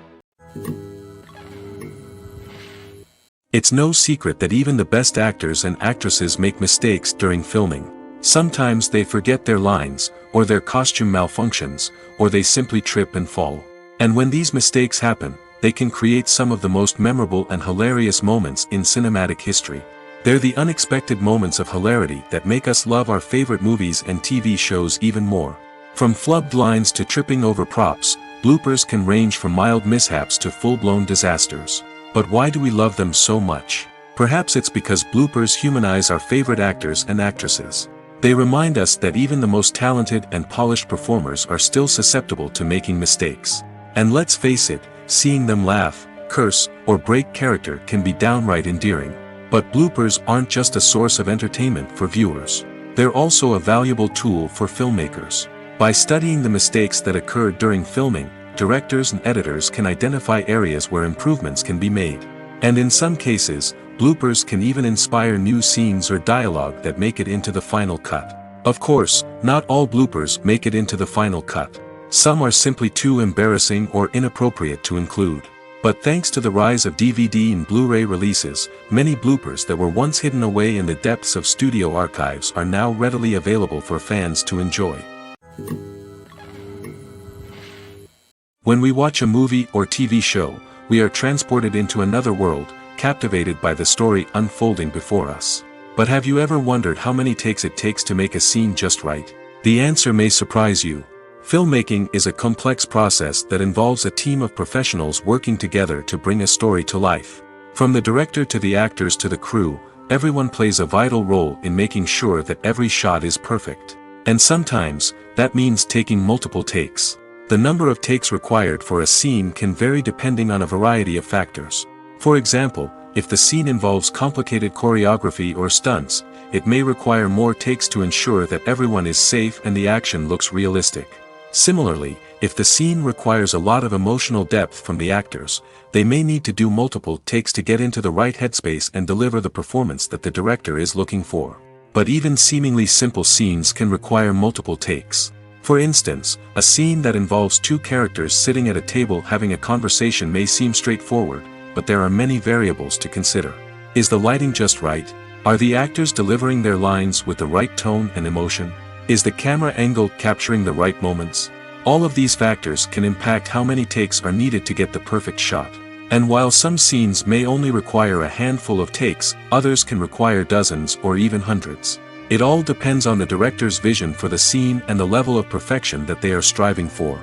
It's no secret that even the best actors and actresses make mistakes during filming. Sometimes they forget their lines, or their costume malfunctions, or they simply trip and fall. And when these mistakes happen, they can create some of the most memorable and hilarious moments in cinematic history. They're the unexpected moments of hilarity that make us love our favorite movies and TV shows even more. From flubbed lines to tripping over props, bloopers can range from mild mishaps to full-blown disasters. But why do we love them so much? Perhaps it's because bloopers humanize our favorite actors and actresses. They remind us that even the most talented and polished performers are still susceptible to making mistakes. And let's face it, seeing them laugh, curse, or break character can be downright endearing. But bloopers aren't just a source of entertainment for viewers. They're also a valuable tool for filmmakers. By studying the mistakes that occurred during filming, directors and editors can identify areas where improvements can be made. And in some cases, bloopers can even inspire new scenes or dialogue that make it into the final cut. Of course, not all bloopers make it into the final cut. Some are simply too embarrassing or inappropriate to include. But thanks to the rise of DVD and Blu-ray releases, many bloopers that were once hidden away in the depths of studio archives are now readily available for fans to enjoy. When we watch a movie or TV show, we are transported into another world, captivated by the story unfolding before us. But have you ever wondered how many takes it takes to make a scene just right? The answer may surprise you. Filmmaking is a complex process that involves a team of professionals working together to bring a story to life. From the director to the actors to the crew, everyone plays a vital role in making sure that every shot is perfect. And sometimes, that means taking multiple takes. The number of takes required for a scene can vary depending on a variety of factors. For example, if the scene involves complicated choreography or stunts, it may require more takes to ensure that everyone is safe and the action looks realistic. Similarly, if the scene requires a lot of emotional depth from the actors, they may need to do multiple takes to get into the right headspace and deliver the performance that the director is looking for. But even seemingly simple scenes can require multiple takes. For instance, a scene that involves two characters sitting at a table having a conversation may seem straightforward, but there are many variables to consider. Is the lighting just right? Are the actors delivering their lines with the right tone and emotion? Is the camera angle capturing the right moments? All of these factors can impact how many takes are needed to get the perfect shot. And while some scenes may only require a handful of takes, others can require dozens or even hundreds. It all depends on the director's vision for the scene and the level of perfection that they are striving for.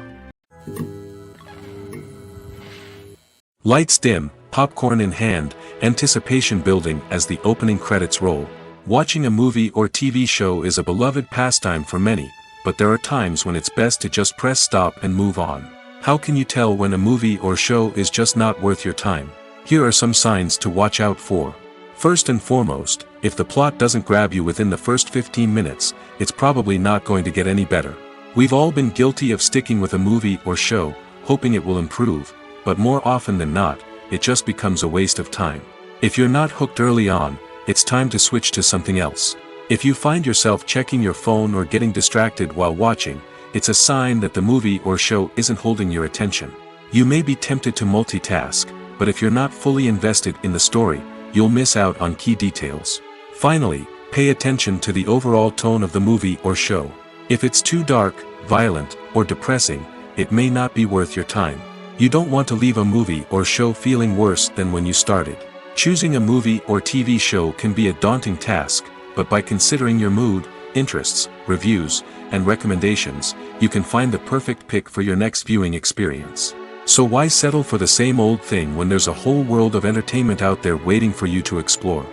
Lights dim, popcorn in hand, anticipation building as the opening credits roll. Watching a movie or TV show is a beloved pastime for many, but there are times when it's best to just press stop and move on. How can you tell when a movie or show is just not worth your time? Here are some signs to watch out for. First and foremost, if the plot doesn't grab you within the first 15 minutes, it's probably not going to get any better. We've all been guilty of sticking with a movie or show, hoping it will improve, but more often than not, it just becomes a waste of time. If you're not hooked early on, it's time to switch to something else. If you find yourself checking your phone or getting distracted while watching, it's a sign that the movie or show isn't holding your attention. You may be tempted to multitask, but if you're not fully invested in the story, you'll miss out on key details. Finally, pay attention to the overall tone of the movie or show. If it's too dark, violent, or depressing, it may not be worth your time. You don't want to leave a movie or show feeling worse than when you started. Choosing a movie or TV show can be a daunting task, but by considering your mood, interests, reviews, and recommendations, you can find the perfect pick for your next viewing experience. So why settle for the same old thing when there's a whole world of entertainment out there waiting for you to explore?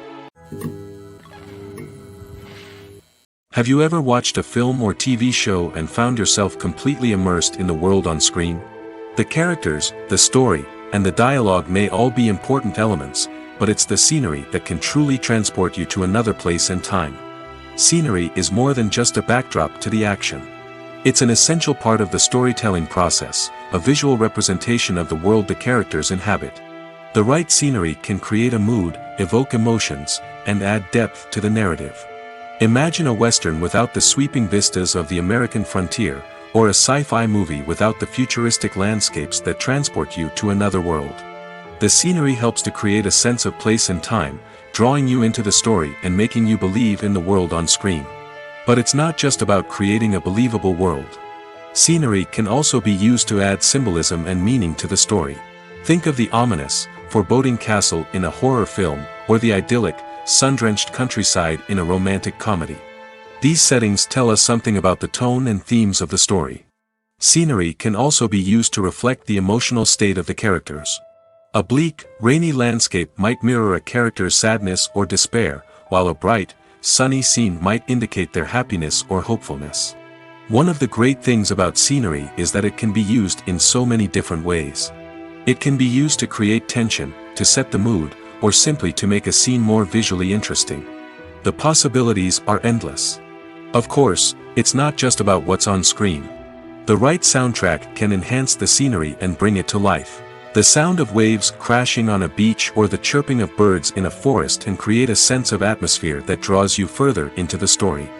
Have you ever watched a film or TV show and found yourself completely immersed in the world on screen? The characters, the story, and the dialogue may all be important elements, but it's the scenery that can truly transport you to another place and time. Scenery is more than just a backdrop to the action. It's an essential part of the storytelling process, a visual representation of the world the characters inhabit. The right scenery can create a mood, evoke emotions, and add depth to the narrative. Imagine a Western without the sweeping vistas of the American frontier, or a sci-fi movie without the futuristic landscapes that transport you to another world. The scenery helps to create a sense of place and time, drawing you into the story and making you believe in the world on screen. But it's not just about creating a believable world. Scenery can also be used to add symbolism and meaning to the story. Think of the ominous, foreboding castle in a horror film, or the idyllic, sun-drenched countryside in a romantic comedy. These settings tell us something about the tone and themes of the story. Scenery can also be used to reflect the emotional state of the characters. A bleak, rainy landscape might mirror a character's sadness or despair, while a bright, sunny scene might indicate their happiness or hopefulness. One of the great things about scenery is that it can be used in so many different ways. It can be used to create tension, to set the mood, or simply to make a scene more visually interesting. The possibilities are endless. Of course, it's not just about what's on screen. The right soundtrack can enhance the scenery and bring it to life. The sound of waves crashing on a beach or the chirping of birds in a forest can create a sense of atmosphere that draws you further into the story.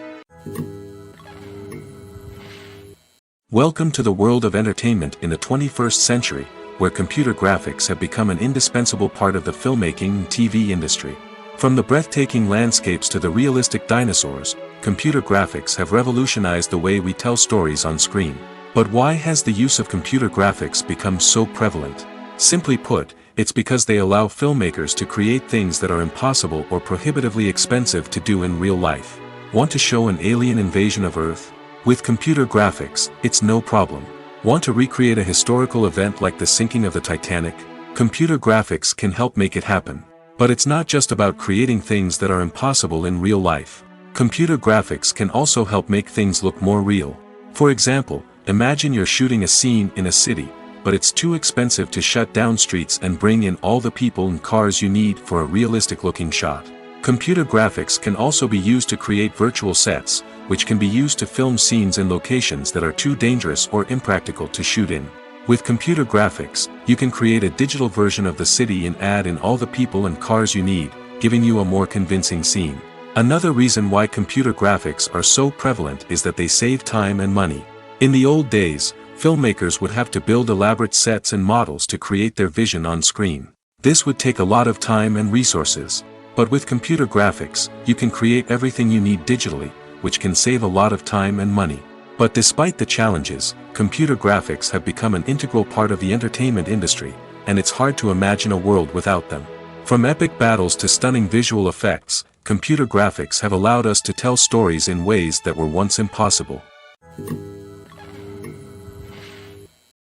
Welcome to the world of entertainment in the 21st century, where computer graphics have become an indispensable part of the filmmaking and TV industry. From the breathtaking landscapes to the realistic dinosaurs, computer graphics have revolutionized the way we tell stories on screen. But why has the use of computer graphics become so prevalent? Simply put, it's because they allow filmmakers to create things that are impossible or prohibitively expensive to do in real life. Want to show an alien invasion of Earth? With computer graphics, it's no problem. Want to recreate a historical event like the sinking of the Titanic? Computer graphics can help make it happen. But it's not just about creating things that are impossible in real life. Computer graphics can also help make things look more real. For example, imagine you're shooting a scene in a city, but it's too expensive to shut down streets and bring in all the people and cars you need for a realistic-looking shot. Computer graphics can also be used to create virtual sets, which can be used to film scenes in locations that are too dangerous or impractical to shoot in. With computer graphics, you can create a digital version of the city and add in all the people and cars you need, giving you a more convincing scene. Another reason why computer graphics are so prevalent is that they save time and money. In the old days, filmmakers would have to build elaborate sets and models to create their vision on screen. This would take a lot of time and resources. But with computer graphics, you can create everything you need digitally, which can save a lot of time and money. But despite the challenges, computer graphics have become an integral part of the entertainment industry, and it's hard to imagine a world without them. From epic battles to stunning visual effects, computer graphics have allowed us to tell stories in ways that were once impossible.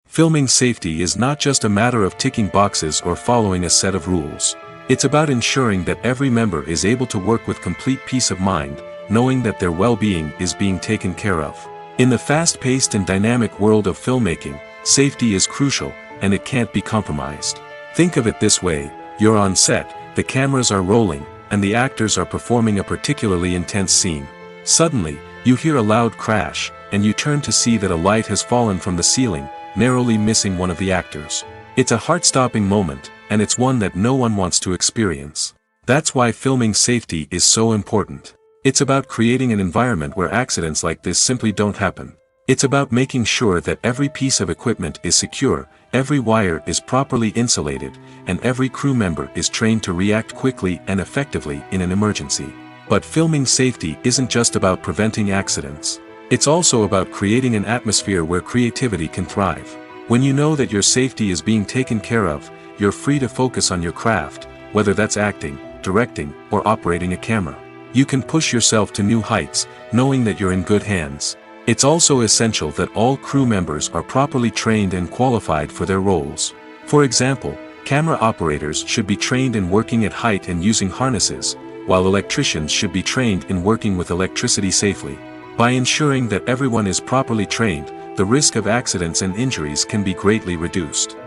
Filming safety is not just a matter of ticking boxes or following a set of rules. It's about ensuring that every member is able to work with complete peace of mind, knowing that their well-being is being taken care of. In the fast-paced and dynamic world of filmmaking, safety is crucial, and it can't be compromised. Think of it this way: you're on set, the cameras are rolling, and the actors are performing a particularly intense scene. Suddenly, you hear a loud crash, and you turn to see that a light has fallen from the ceiling, narrowly missing one of the actors. It's a heart-stopping moment, and it's one that no one wants to experience. That's why filming safety is so important. It's about creating an environment where accidents like this simply don't happen. It's about making sure that every piece of equipment is secure, every wire is properly insulated, and every crew member is trained to react quickly and effectively in an emergency. But filming safety isn't just about preventing accidents. It's also about creating an atmosphere where creativity can thrive. When you know that your safety is being taken care of, you're free to focus on your craft, whether that's acting, directing, or operating a camera. You can push yourself to new heights, knowing that you're in good hands. It's also essential that all crew members are properly trained and qualified for their roles. For example, camera operators should be trained in working at height and using harnesses, while electricians should be trained in working with electricity safely. By ensuring that everyone is properly trained, the risk of accidents and injuries can be greatly reduced.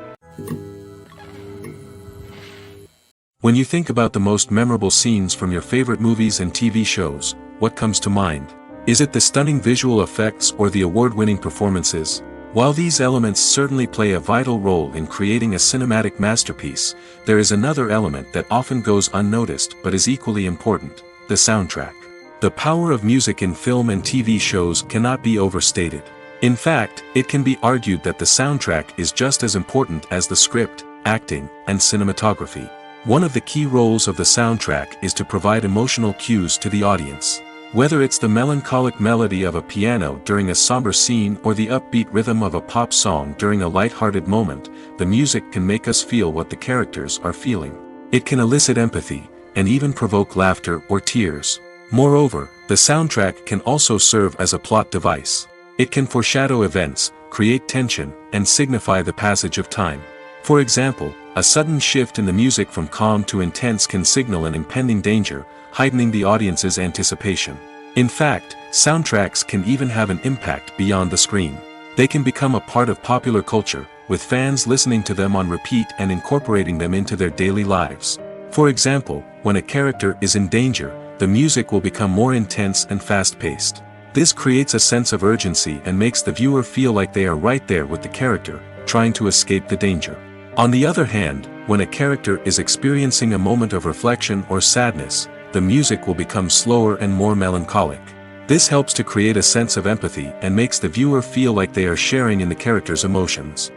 When you think about the most memorable scenes from your favorite movies and TV shows, what comes to mind? Is it the stunning visual effects or the award-winning performances? While these elements certainly play a vital role in creating a cinematic masterpiece, there is another element that often goes unnoticed but is equally important: the soundtrack. The power of music in film and TV shows cannot be overstated. In fact, it can be argued that the soundtrack is just as important as the script, acting, and cinematography. One of the key roles of the soundtrack is to provide emotional cues to the audience. Whether it's the melancholic melody of a piano during a somber scene or the upbeat rhythm of a pop song during a light-hearted moment, the music can make us feel what the characters are feeling. It can elicit empathy, and even provoke laughter or tears. Moreover, the soundtrack can also serve as a plot device. It can foreshadow events, create tension, and signify the passage of time. For example, a sudden shift in the music from calm to intense can signal an impending danger, heightening the audience's anticipation. In fact, soundtracks can even have an impact beyond the screen. They can become a part of popular culture, with fans listening to them on repeat and incorporating them into their daily lives. For example, when a character is in danger, the music will become more intense and fast-paced. This creates a sense of urgency and makes the viewer feel like they are right there with the character, trying to escape the danger. On the other hand, when a character is experiencing a moment of reflection or sadness, the music will become slower and more melancholic. This helps to create a sense of empathy and makes the viewer feel like they are sharing in the character's emotions.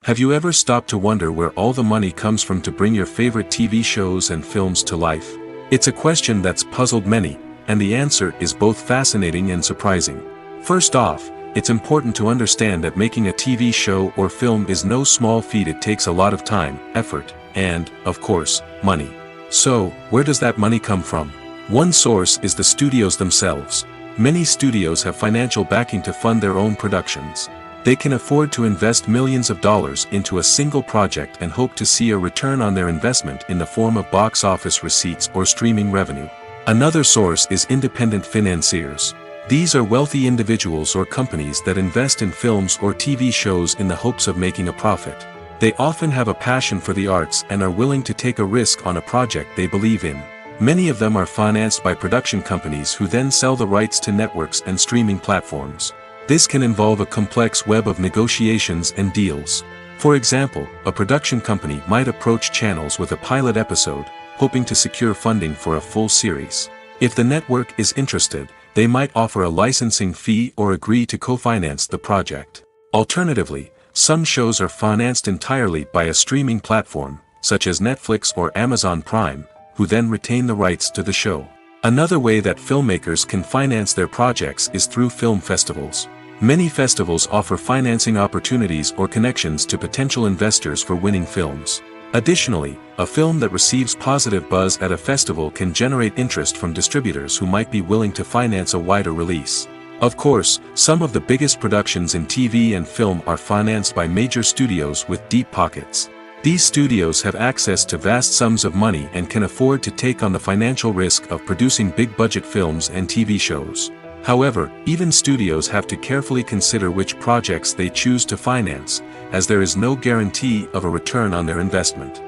Have you ever stopped to wonder where all the money comes from to bring your favorite TV shows and films to life? It's a question that's puzzled many, and the answer is both fascinating and surprising. First off, it's important to understand that making a TV show or film is no small feat. It takes a lot of time, effort, and, of course, money. So, where does that money come from? One source is the studios themselves. Many studios have financial backing to fund their own productions. They can afford to invest millions of dollars into a single project and hope to see a return on their investment in the form of box office receipts or streaming revenue. Another source is independent financiers. These are wealthy individuals or companies that invest in films or TV shows in the hopes of making a profit. They often have a passion for the arts and are willing to take a risk on a project they believe in. Many of them are financed by production companies who then sell the rights to networks and streaming platforms. This can involve a complex web of negotiations and deals. For example, a production company might approach channels with a pilot episode, hoping to secure funding for a full series. If the network is interested, they might offer a licensing fee or agree to co-finance the project. Alternatively, some shows are financed entirely by a streaming platform, such as Netflix or Amazon Prime, who then retain the rights to the show. Another way that filmmakers can finance their projects is through film festivals. Many festivals offer financing opportunities or connections to potential investors for winning films. Additionally, a film that receives positive buzz at a festival can generate interest from distributors who might be willing to finance a wider release. Of course, some of the biggest productions in TV and film are financed by major studios with deep pockets. These studios have access to vast sums of money and can afford to take on the financial risk of producing big-budget films and TV shows. However, even studios have to carefully consider which projects they choose to finance, as there is no guarantee of a return on their investment.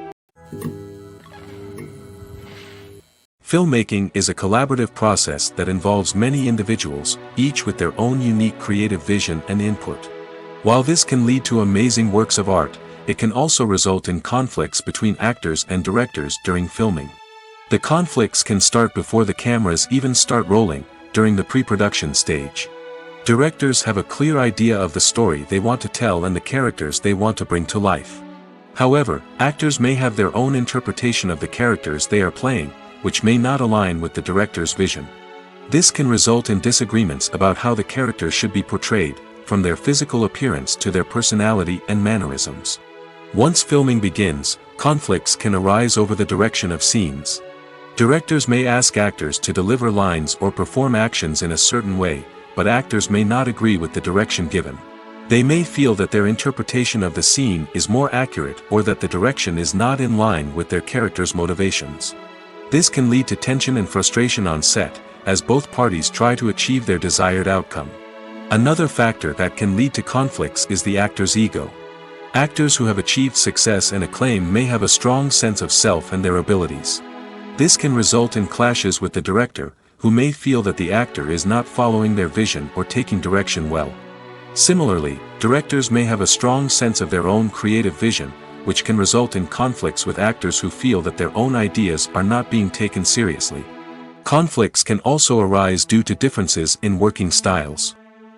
Filmmaking is a collaborative process that involves many individuals, each with their own unique creative vision and input. While this can lead to amazing works of art, it can also result in conflicts between actors and directors during filming. The conflicts can start before the cameras even start rolling, during the pre-production stage. Directors have a clear idea of the story they want to tell and the characters they want to bring to life. However, actors may have their own interpretation of the characters they are playing, which may not align with the director's vision. This can result in disagreements about how the characters should be portrayed, from their physical appearance to their personality and mannerisms. Once filming begins, conflicts can arise over the direction of scenes. Directors may ask actors to deliver lines or perform actions in a certain way, but actors may not agree with the direction given. They may feel that their interpretation of the scene is more accurate or that the direction is not in line with their character's motivations. This can lead to tension and frustration on set, as both parties try to achieve their desired outcome. Another factor that can lead to conflicts is the actor's ego. Actors who have achieved success and acclaim may have a strong sense of self and their abilities. This can result in clashes with the director, who may feel that the actor is not following their vision or taking direction well. Similarly, directors may have a strong sense of their own creative vision, which can result in conflicts with actors who feel that their own ideas are not being taken seriously. Conflicts can also arise due to differences in working styles.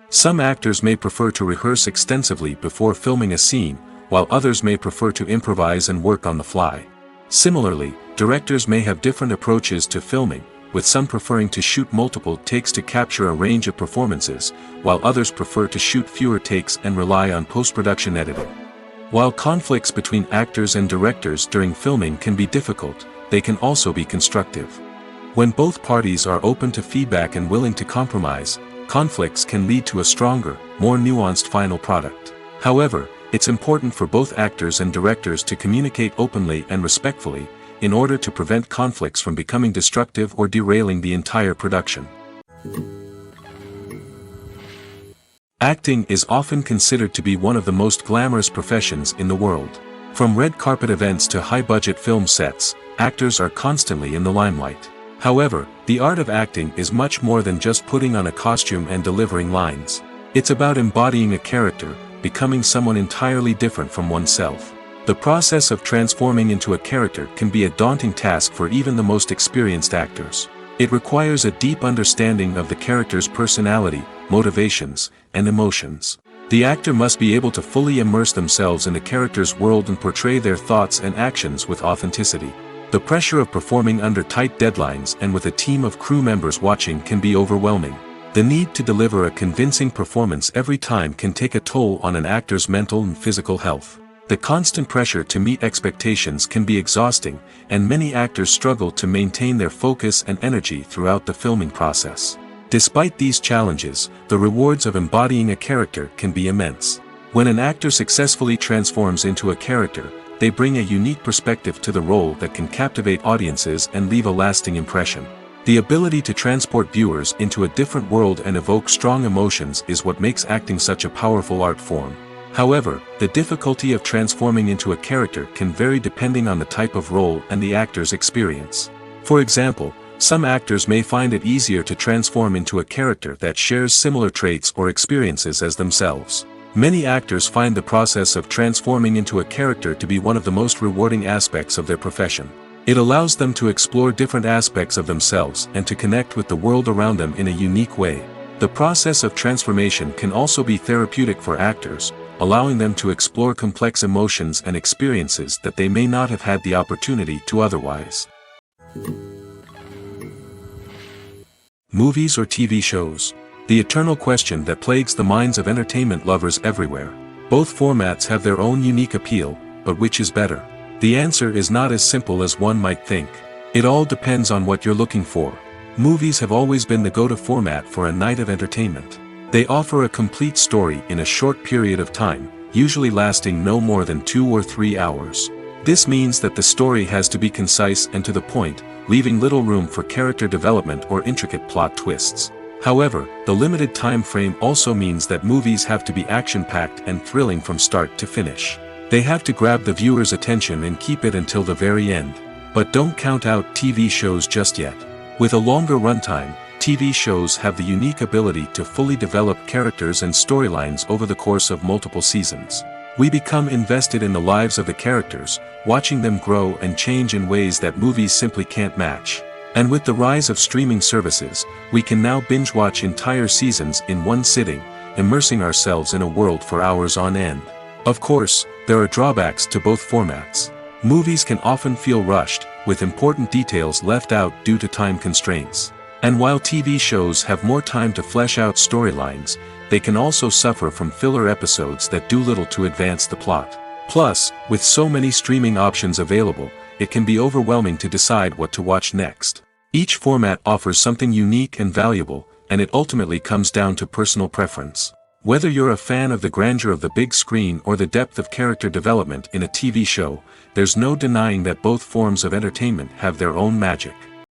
Some actors may prefer to rehearse extensively before filming a scene, while others may prefer to improvise and work on the fly. Similarly, directors may have different approaches to filming, with some preferring to shoot multiple takes to capture a range of performances, while others prefer to shoot fewer takes and rely on post-production editing. While conflicts between actors and directors during filming can be difficult, they can also be constructive. When both parties are open to feedback and willing to compromise, conflicts can lead to a stronger, more nuanced final product. However, it's important for both actors and directors to communicate openly and respectfully, in order to prevent conflicts from becoming destructive or derailing the entire production. Acting is often considered to be one of the most glamorous professions in the world. From red carpet events to high-budget film sets, actors are constantly in the limelight. However, the art of acting is much more than just putting on a costume and delivering lines. It's about embodying a character, becoming someone entirely different from oneself. The process of transforming into a character can be a daunting task for even the most experienced actors. It requires a deep understanding of the character's personality, motivations, and emotions. The actor must be able to fully immerse themselves in the character's world and portray their thoughts and actions with authenticity. The pressure of performing under tight deadlines and with a team of crew members watching can be overwhelming. The need to deliver a convincing performance every time can take a toll on an actor's mental and physical health. The constant pressure to meet expectations can be exhausting, and many actors struggle to maintain their focus and energy throughout the filming process. Despite these challenges, the rewards of embodying a character can be immense. When an actor successfully transforms into a character, they bring a unique perspective to the role that can captivate audiences and leave a lasting impression. The ability to transport viewers into a different world and evoke strong emotions is what makes acting such a powerful art form. However, the difficulty of transforming into a character can vary depending on the type of role and the actor's experience. For example, some actors may find it easier to transform into a character that shares similar traits or experiences as themselves. Many actors find the process of transforming into a character to be one of the most rewarding aspects of their profession. It allows them to explore different aspects of themselves and to connect with the world around them in a unique way. The process of transformation can also be therapeutic for actors, allowing them to explore complex emotions and experiences that they may not have had the opportunity to otherwise. Movies or TV shows? The eternal question that plagues the minds of entertainment lovers everywhere. Both formats have their own unique appeal, but which is better? The answer is not as simple as one might think. It all depends on what you're looking for. Movies have always been the go-to format for a night of entertainment. They offer a complete story in a short period of time, usually lasting no more than 2 or 3 hours. This means that the story has to be concise and to the point, leaving little room for character development or intricate plot twists. However, the limited time frame also means that movies have to be action-packed and thrilling from start to finish. They have to grab the viewer's attention and keep it until the very end. But don't count out TV shows just yet. With a longer runtime, TV shows have the unique ability to fully develop characters and storylines over the course of multiple seasons. We become invested in the lives of the characters, watching them grow and change in ways that movies simply can't match. And with the rise of streaming services, we can now binge-watch entire seasons in one sitting, immersing ourselves in a world for hours on end. Of course, there are drawbacks to both formats. Movies can often feel rushed, with important details left out due to time constraints. And while TV shows have more time to flesh out storylines, they can also suffer from filler episodes that do little to advance the plot. Plus, with so many streaming options available, it can be overwhelming to decide what to watch next. Each format offers something unique and valuable, and it ultimately comes down to personal preference. Whether you're a fan of the grandeur of the big screen or the depth of character development in a TV show, there's no denying that both forms of entertainment have their own magic.